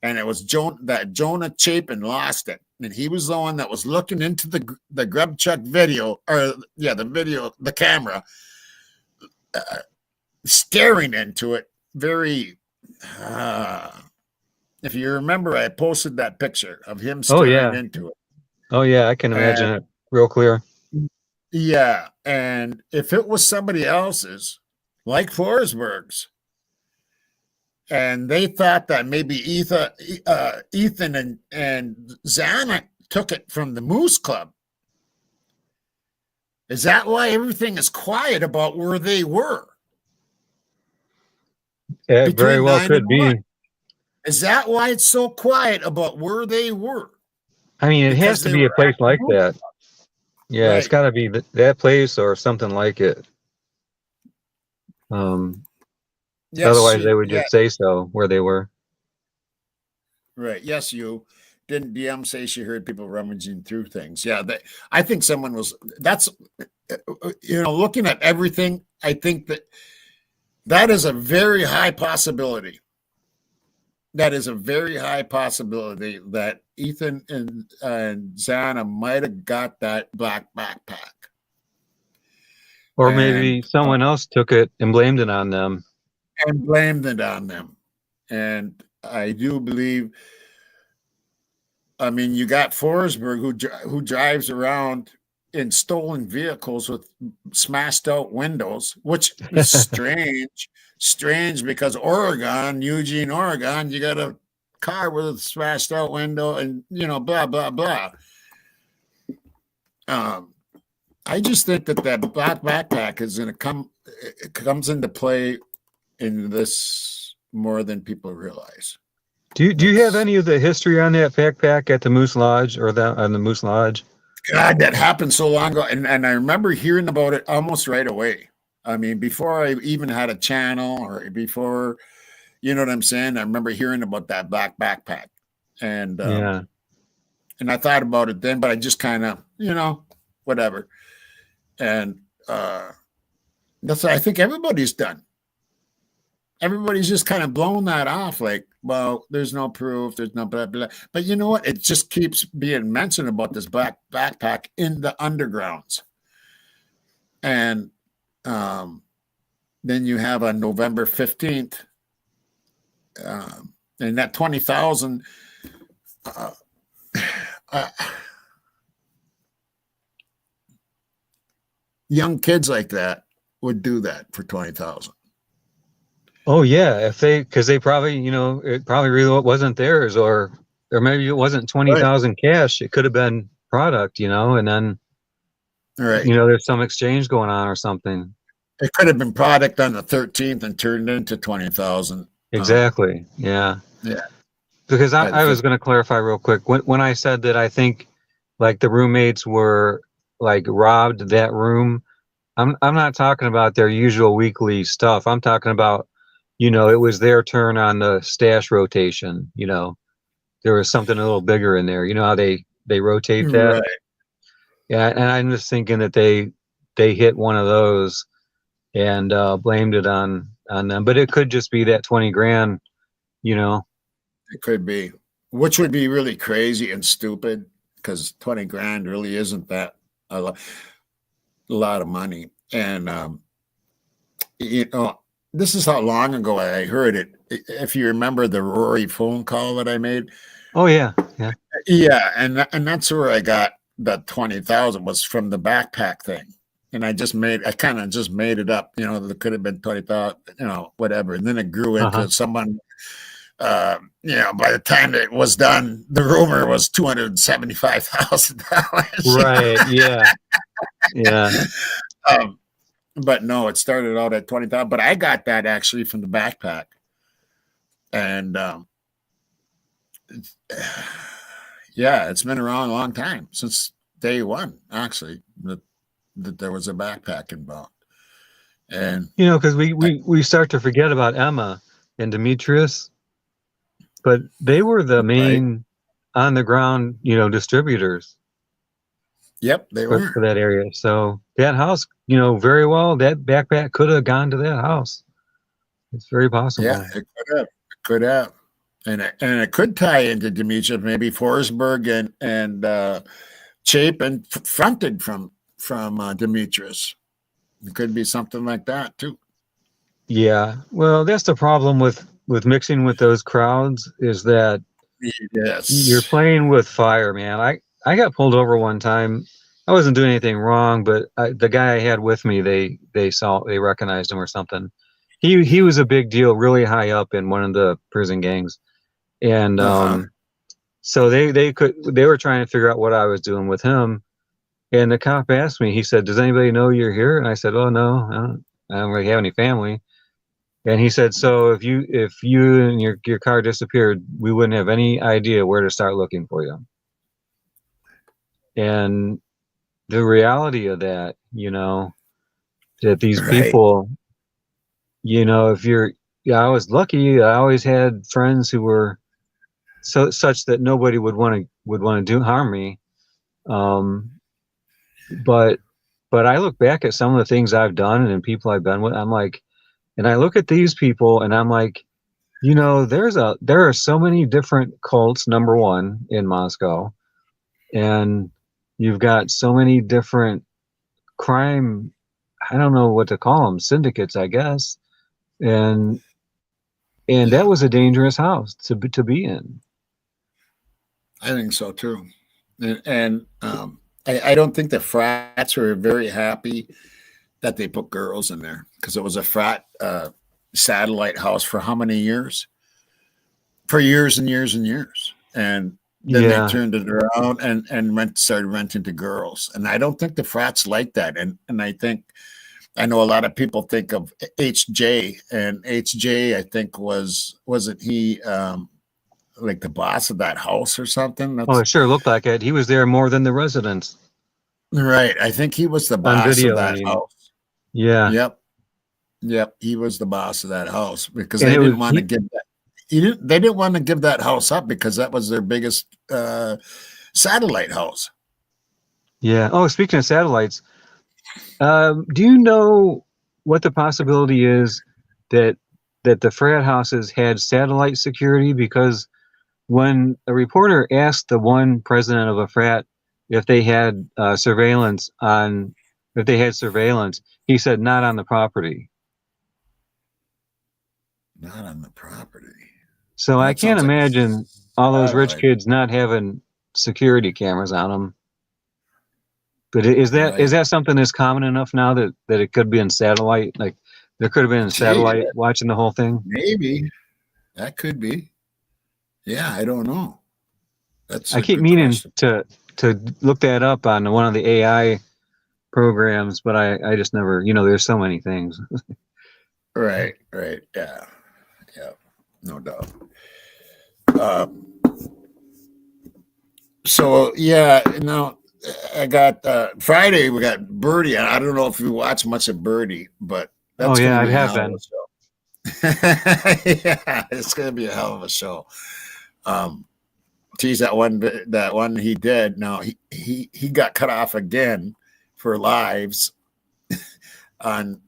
and it was Jonah Chapin lost it, and he was the one that was looking into the grub truck video, the camera, staring into it. Very. If you remember, I posted that picture of him staring into it. Oh yeah, I can imagine it real clear. Yeah, and if it was somebody else's, like Forsberg's, and they thought that maybe Ethan and Xana took it from the Moose Club, is that why everything is quiet about where they were? It very well could be. Is that why it's so quiet about where they were? I mean, it has to be a place like that. Yeah, It's got to be that place or something like it. Otherwise, they would just say so where they were. Right. Yes, you didn't. DM say she heard people rummaging through things. Yeah, I think someone was. That's looking at everything. I think that is a very high possibility. That is a very high possibility that Ethan and Xana might have got that black backpack. Or maybe someone else took it and blamed it on them. And I do believe, I mean, you got Forsberg who drives around in stolen vehicles with smashed out windows, which is strange because Eugene, Oregon, you got a car with a smashed out window and, blah, blah, blah. I just think that black backpack is going to it comes into play in this more than people realize. Do you have any of the history on that backpack at the Moose Lodge or on the Moose Lodge? God, that happened so long ago. And I remember hearing about it almost right away. I mean, before I even had a channel or before, you know what I'm saying? I remember hearing about that black backpack. And and I thought about it then, but I just kind of, whatever. And that's what I think everybody's done. Everybody's just kind of blown that off like, well, there's no proof, there's no blah, blah. But you know what? It just keeps being mentioned about this black backpack in the undergrounds. And then you have on November 15th, and that 20,000, young kids like that would do that for 20,000. Oh yeah, because they probably, it probably really wasn't theirs, or maybe it wasn't 20,000 cash. It could have been product, and then, there's some exchange going on or something. It could have been product on the 13th and turned into 20,000. Exactly. Yeah. Because I was going to clarify real quick when I said that I think like the roommates were like robbed that room. I'm not talking about their usual weekly stuff. I'm talking about, it was their turn on the stash rotation. There was something a little bigger in there. You know how they rotate that? Right. Yeah, and I'm just thinking that they hit one of those and blamed it on them. But it could just be that 20 grand, It could be, which would be really crazy and stupid because 20 grand really isn't that a lot of money. And, this is how long ago I heard it. If you remember the Rory phone call that I made. Oh yeah. Yeah. And that's where I got the 20,000 was from the backpack thing. And I kind of just made it up, there could have been 20,000, whatever. And then it grew into someone, by the time it was done, the rumor was $275,000. Right. Yeah. Yeah. But no, it started out at 20,000. But I got that actually from the backpack, and it's been around a long time since day one. Actually, that there was a backpack involved, and because we start to forget about Emma and Demetrius, but they were the main on the ground, distributors. Yep, they were for that area. So that house, very well, that backpack could have gone to that house. It's very possible. Yeah, it could have, and it could tie into Demetrius, maybe Forsberg and Chapin fronted from Demetrius. It could be something like that too. Yeah, well, that's the problem with mixing with those crowds is that you're playing with fire, man. I got pulled over one time. I wasn't doing anything wrong, but the guy I had with me, they recognized him or something. He was a big deal, really high up in one of the prison gangs, and so they were trying to figure out what I was doing with him. And the cop asked me. He said, "Does anybody know you're here?" And I said, "Oh no, I don't really have any family." And he said, "So if you and your car disappeared, we wouldn't have any idea where to start looking for you." And the reality of that, that these people, I was lucky. I always had friends who were such that nobody would want to harm me. But I look back at some of the things I've done and people I've been with. I'm like, and I look at these people and I'm like, there are so many different cults. Number one in Moscow, and you've got so many different crime I don't know what to call them, syndicates, I guess. And that was a dangerous house to be in. I think so too. And I don't think the frats were very happy that they put girls in there because it was a frat satellite house for how many years? For years and years and years. And then they Yeah. turned it around and started renting to girls. And I don't think the frats like that. And I know a lot of people think of HJ, and HJ I think wasn't he like the boss of that house or something? Oh, That's it sure looked like it. He was there more than the residents right. I think he was the on boss of video. I that mean, house. yeah. Yep. Yep. He was the boss of that house because And they it was didn't want to give that. They didn't want to give that house up because that was their biggest satellite house. yeah. Oh, speaking of satellites, do you know what the possibility is that the frat houses had satellite security? Because when a reporter asked the one president of a frat if they had if they had surveillance, he said not on the property. Not on the property. So I That can't sounds like a imagine all those rich satellite. kids not having security cameras on them. But is Right. that something that's common enough now that it could be in satellite? Like there could have been a Gee, satellite watching the whole thing. maybe that could be. Yeah, I don't know. That's I a keep good meaning question. to look that up on one of the AI programs, but I just never. There's so many things. Right, right. Yeah, yeah, no doubt. Uh, so yeah, now I got Friday. We got Birdie. I don't know if you watch much of Birdie, but Oh that's going yeah, to I'd be a have hell of been. a show. Yeah, it's going to be a hell of a show. Um, geez, that one he did. Now he got cut off again for lives on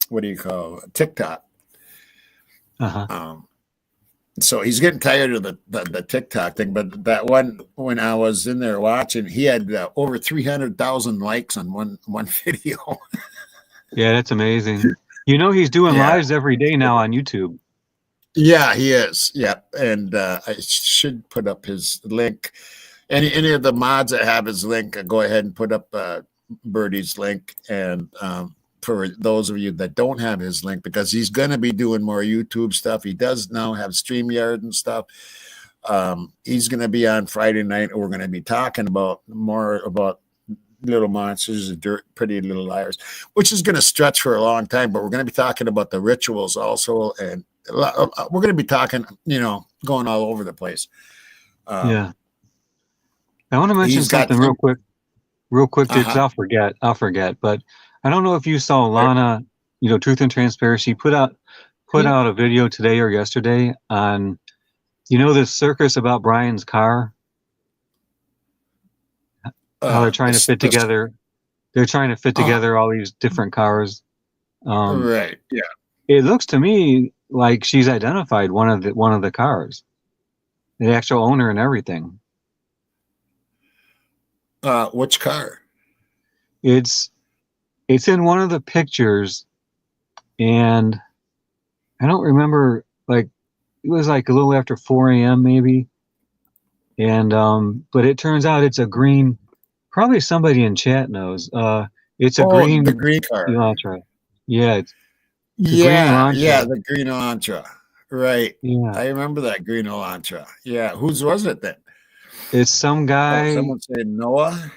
what do you call it? TikTok. Uh-huh. So he's getting tired of the TikTok thing. But that one, when I was in there watching, he had over 300,000 likes on one video. Yeah, that's amazing. He's doing Yeah, lives every day now on YouTube. yeah, he is. Yeah, and I should put up his link. Any of the mods that have his link, go ahead and put up Birdie's link. And for those of you that don't have his link, because he's going to be doing more YouTube stuff. He does now have StreamYard and stuff. He's going to be on Friday night, and we're going to be talking more about Little Monsters and Pretty Little Liars, which is going to stretch for a long time. But we're going to be talking about the rituals also, and we're going to be talking, going all over the place. Yeah. I want to mention He's got something real quick, because Uh-huh. I'll forget. But I don't know if you saw Right. Lana, Truth and Transparency put out a video today or yesterday on, this circus about Brian's car. How they're trying to fit together. They're trying to fit together all these different cars. Right. Yeah. It looks to me like she's identified one of the cars, the actual owner and everything. Which car? It's in one of the pictures, and I don't remember, like, it was like a little after 4 a.m. maybe. And but it turns out it's a green, probably somebody in chat knows. It's a green The green car. Elantra. Yeah, it's a green Yeah. Yeah. Elantra. The green Elantra. Right. Yeah. I remember that green Elantra. Yeah. Whose was it then? It's some Oh, guy. someone said Noah.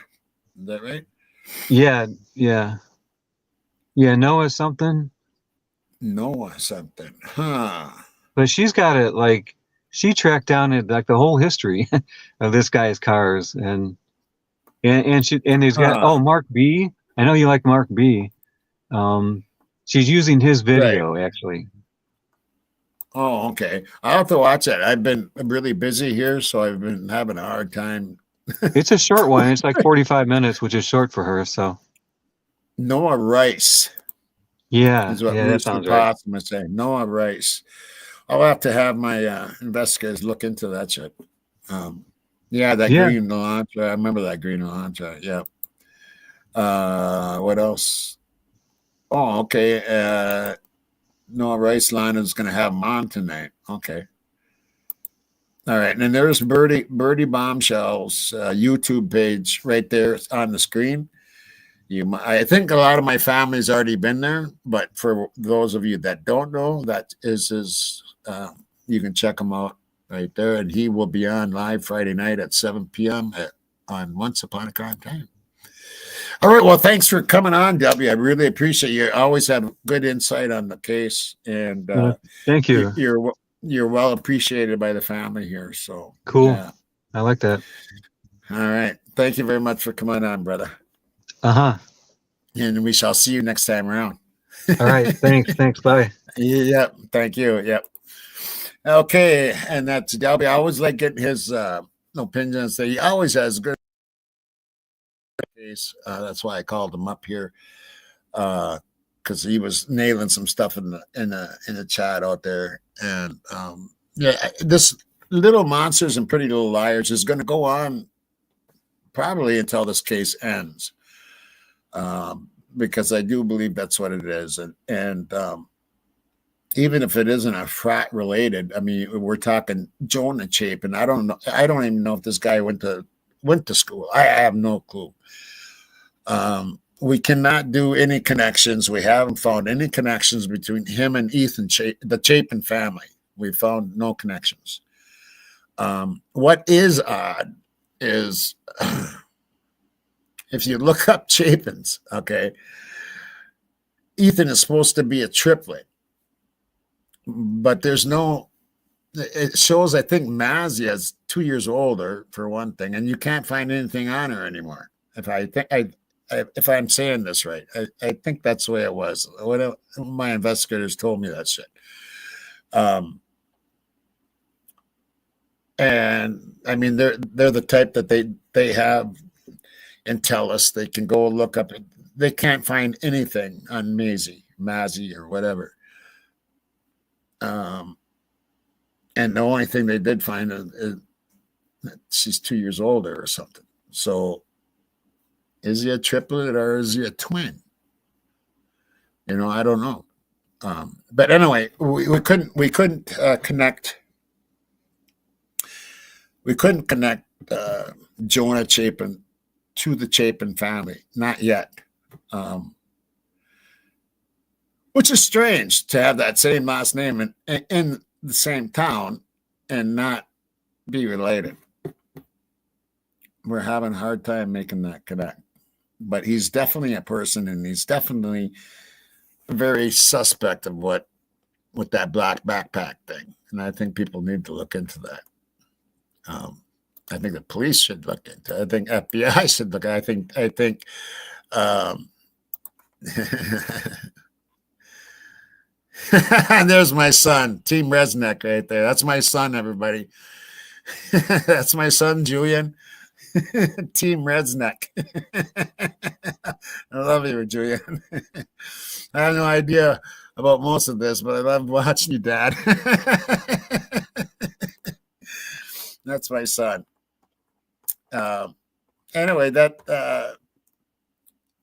Is that right? Yeah, yeah. Yeah, Noah something. Noah something. Huh. But she's got it, like, she tracked down it, like, the whole history of this guy's cars, and he's got Mark B. I know you like Mark B. She's using his Right. video actually. Oh, okay. I'll have to watch that. I've been really busy here, so I've been having a hard time. It's a short one. It's like 45 minutes, which is short for her. So Noah Rice yeah, is what that Rooster sounds right. Possum would say. Noah Rice. I'll have to have my investigators look into that shit. Yeah, that green Elantra. I remember that green Elantra. Yeah. What else? Oh, okay. Noah Riceline is going to have him on tonight. Okay. All right. And then there's Birdie Bombshell's YouTube page right there on the screen. I think a lot of my family's already been there, but for those of you that don't know, that is his. You can check him out right there, and he will be on live Friday night at 7 p.m. On Once Upon a Crime Time. All right. Well, thanks for coming on, W. I really appreciate you. Always have good insight on the case, and thank you. You're well appreciated by the family here. So cool. Yeah. I like that. All right. Thank you very much for coming on, brother. And we shall see you next time around. All right. Thanks. Bye. Yep. Thank you. Yep. Okay. And that's Delby. I always like getting his opinions. He always has good case. That's why I called him up here. Because he was nailing some stuff in the chat out there. And this Little Monsters and Pretty Little Liars is going to go on probably until this case ends. Because I do believe that's what it is. And even if it isn't a frat related, I mean, we're talking Jonah Chapin. I don't know. I don't even know if this guy went to school. I have no clue. We cannot do any connections. We haven't found any connections between him and Ethan the Chapin family. We found no connections. What is odd is if you look up Chapins, okay, Ethan is supposed to be a triplet, but there's no, it shows, I think Mazia is 2 years older for one thing, and you can't find anything on her anymore. If I'm saying this right, I think that's the way it was. My investigators told me that shit. And I mean, they're the type that they have and tell us they can go look up. They can't find anything on Mazzy or whatever. And the only thing they did find is that she's 2 years older or something. So is he a triplet or is he a twin? I don't know. But anyway, we couldn't connect. We couldn't connect Jonah Chapin to the Chapin family, not yet. Which is strange to have that same last name in the same town and not be related. We're having a hard time making that connect. But he's definitely a person, and he's definitely very suspect of what with that black backpack thing. And I think people need to look into that. I think the police should look into it. I think FBI should look. I think there's my son, Team Resnick right there. That's my son, everybody. That's my son, Julian. Team Resnick. I love you, Julian. I have no idea about most of this, but I love watching you, Dad. That's my son. Anyway, that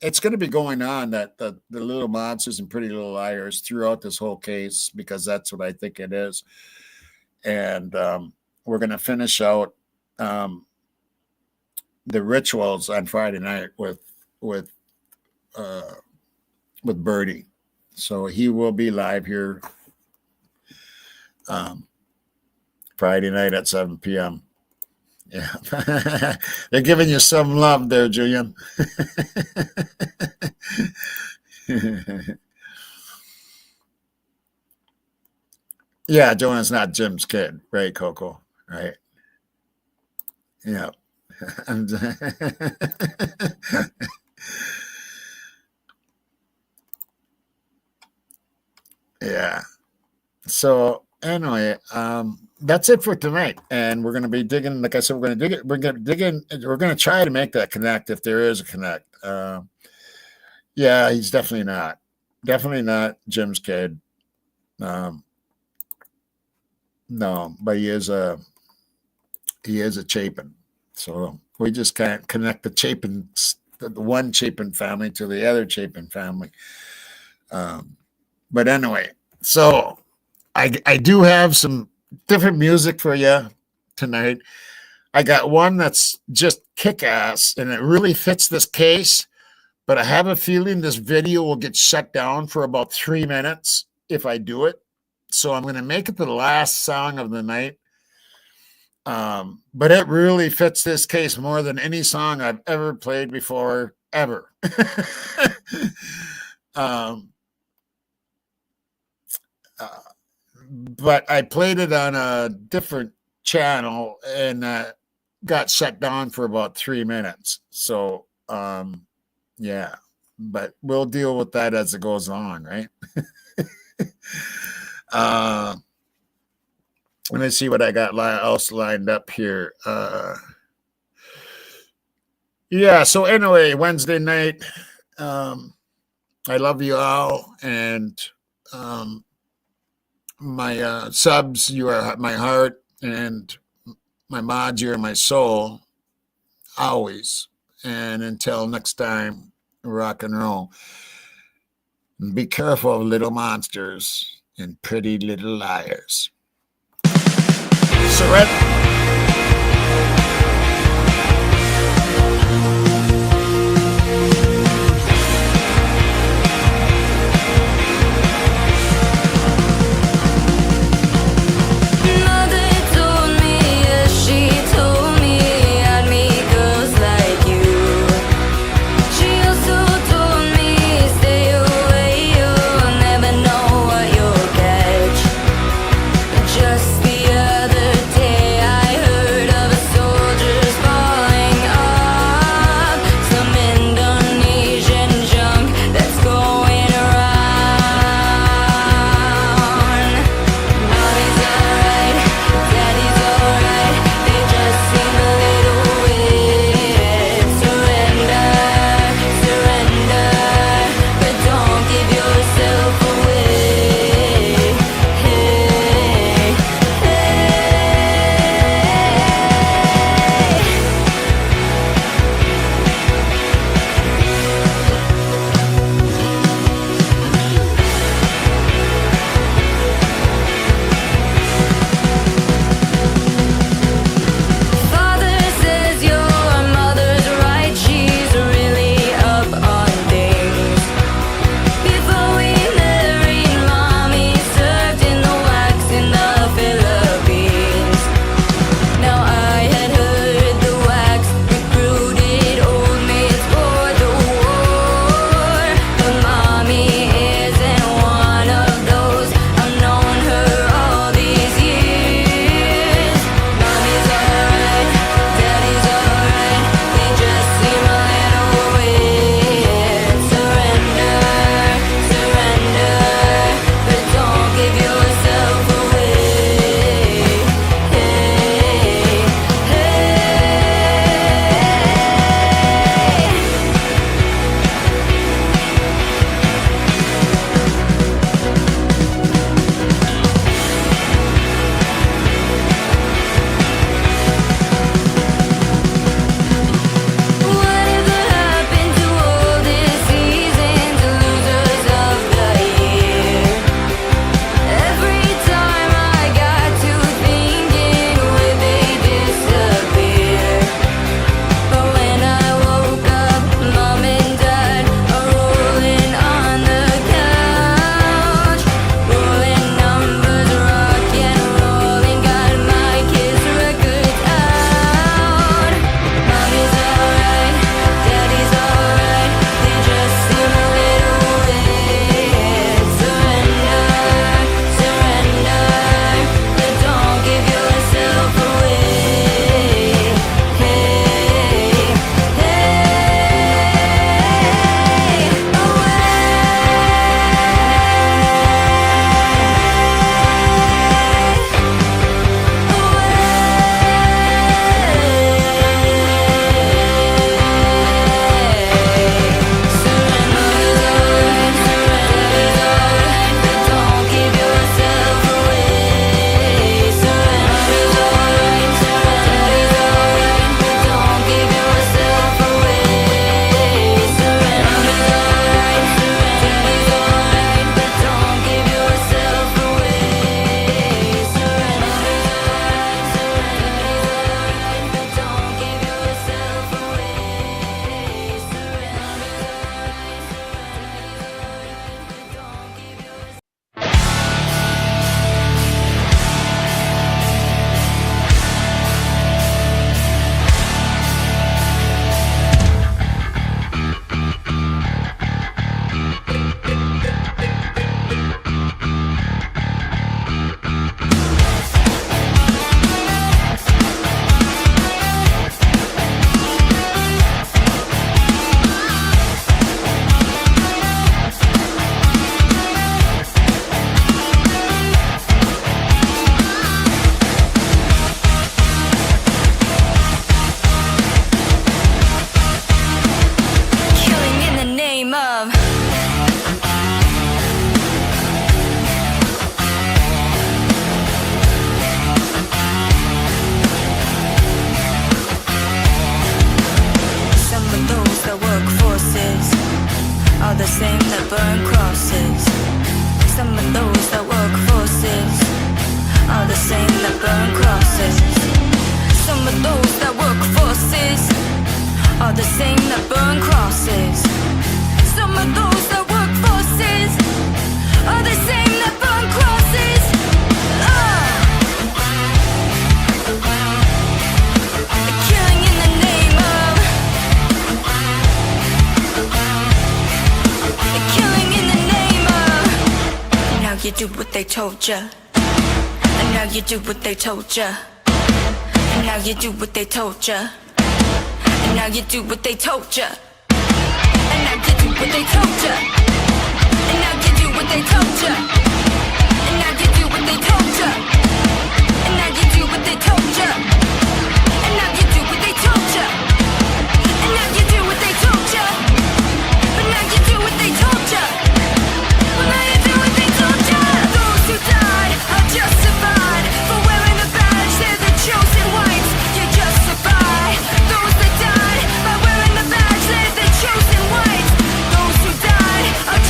it's going to be going on, that the Little Monsters and Pretty Little Liars throughout this whole case, because that's what I think it is. And we're going to finish out the rituals on Friday night with Birdie. So he will be live here Friday night at 7 p.m. Yeah. They're giving you some love there, Julian. Yeah, Jonah's not Jim's kid, right, Coco? Right. Yeah. Yeah. So anyway, that's it for tonight, and we're going to be digging. Like I said, we're going to dig it. We're going to dig in. We're going to try to make that connect if there is a connect. Yeah, he's definitely not Jim's kid. No, but he is a Chapin. So we just can't connect the Chapin the one Chapin family to the other Chapin family. But anyway, so I do have some different music for you tonight. I got one that's just kick-ass, and it really fits this case, but I have a feeling this video will get shut down for about 3 minutes if I do it. So I'm going to make it the last song of the night. But it really fits this case more than any song I've ever played before, ever. But I played it on a different channel and got shut down for about 3 minutes. So, yeah, but we'll deal with that as it goes on, right? Let me see what I got else lined up here. Yeah, so anyway, Wednesday night, I love you all, and my subs, you are my heart, and my mods, you're my soul, always. And until next time, rock and roll. And be careful of little monsters and pretty little liars. Surrender. Just the other day I you do what they told ya. And now you do what they told ya. And now you do what they told ya. And now you do what they told ya. And now you do what they told ya. And now you do what they told ya. And now you do what they told ya. And now you do what they told ya. And now you do what they told ya. And now you do what they told ya. But now you do what they told ya. Well, now you do what they told ya. Those who died are justified for wearing the badge. They're the chosen ones. You justify those that died by wearing the badge. They're the chosen ones. Those who died are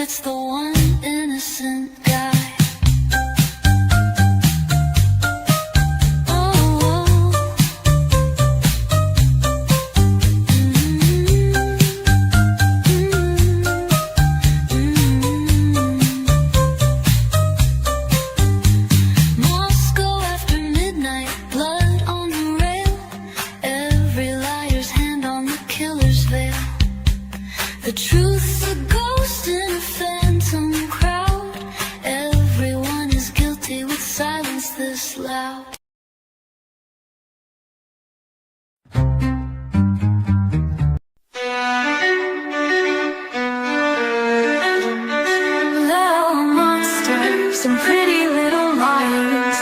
that's the one innocent guy. The truth's a ghost in a phantom crowd. Everyone is guilty with silence this loud. Little monsters and pretty little liars.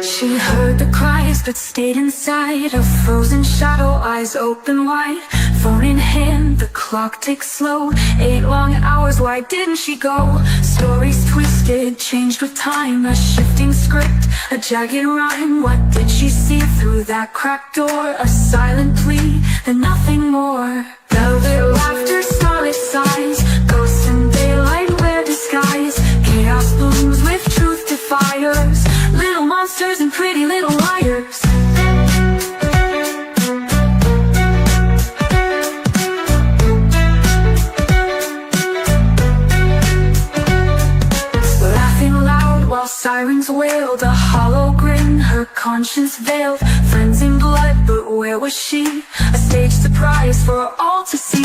She heard the cries but stayed inside. Her frozen shadow, eyes open wide. Phone in hand, the clock ticks slow. 8 long hours, why didn't she go? Stories twisted, changed with time. A shifting script, a jagged rhyme. What did she see through that cracked door? A silent plea, and nothing more. Velvet laughter, starlit sighs. Ghosts in daylight wear disguise. Chaos blooms with truth defiers. Little monsters and pretty little liars. Sirens wailed, a hollow grin, her conscience veiled. Friends in blood, but where was she? A stage surprise for all to see.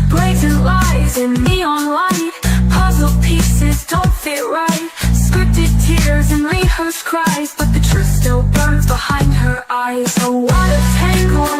Blatant lies in neon light. Puzzle pieces don't fit right. Scripted tears and rehearsed cries, but the truth still burns behind her eyes. A wad of tangled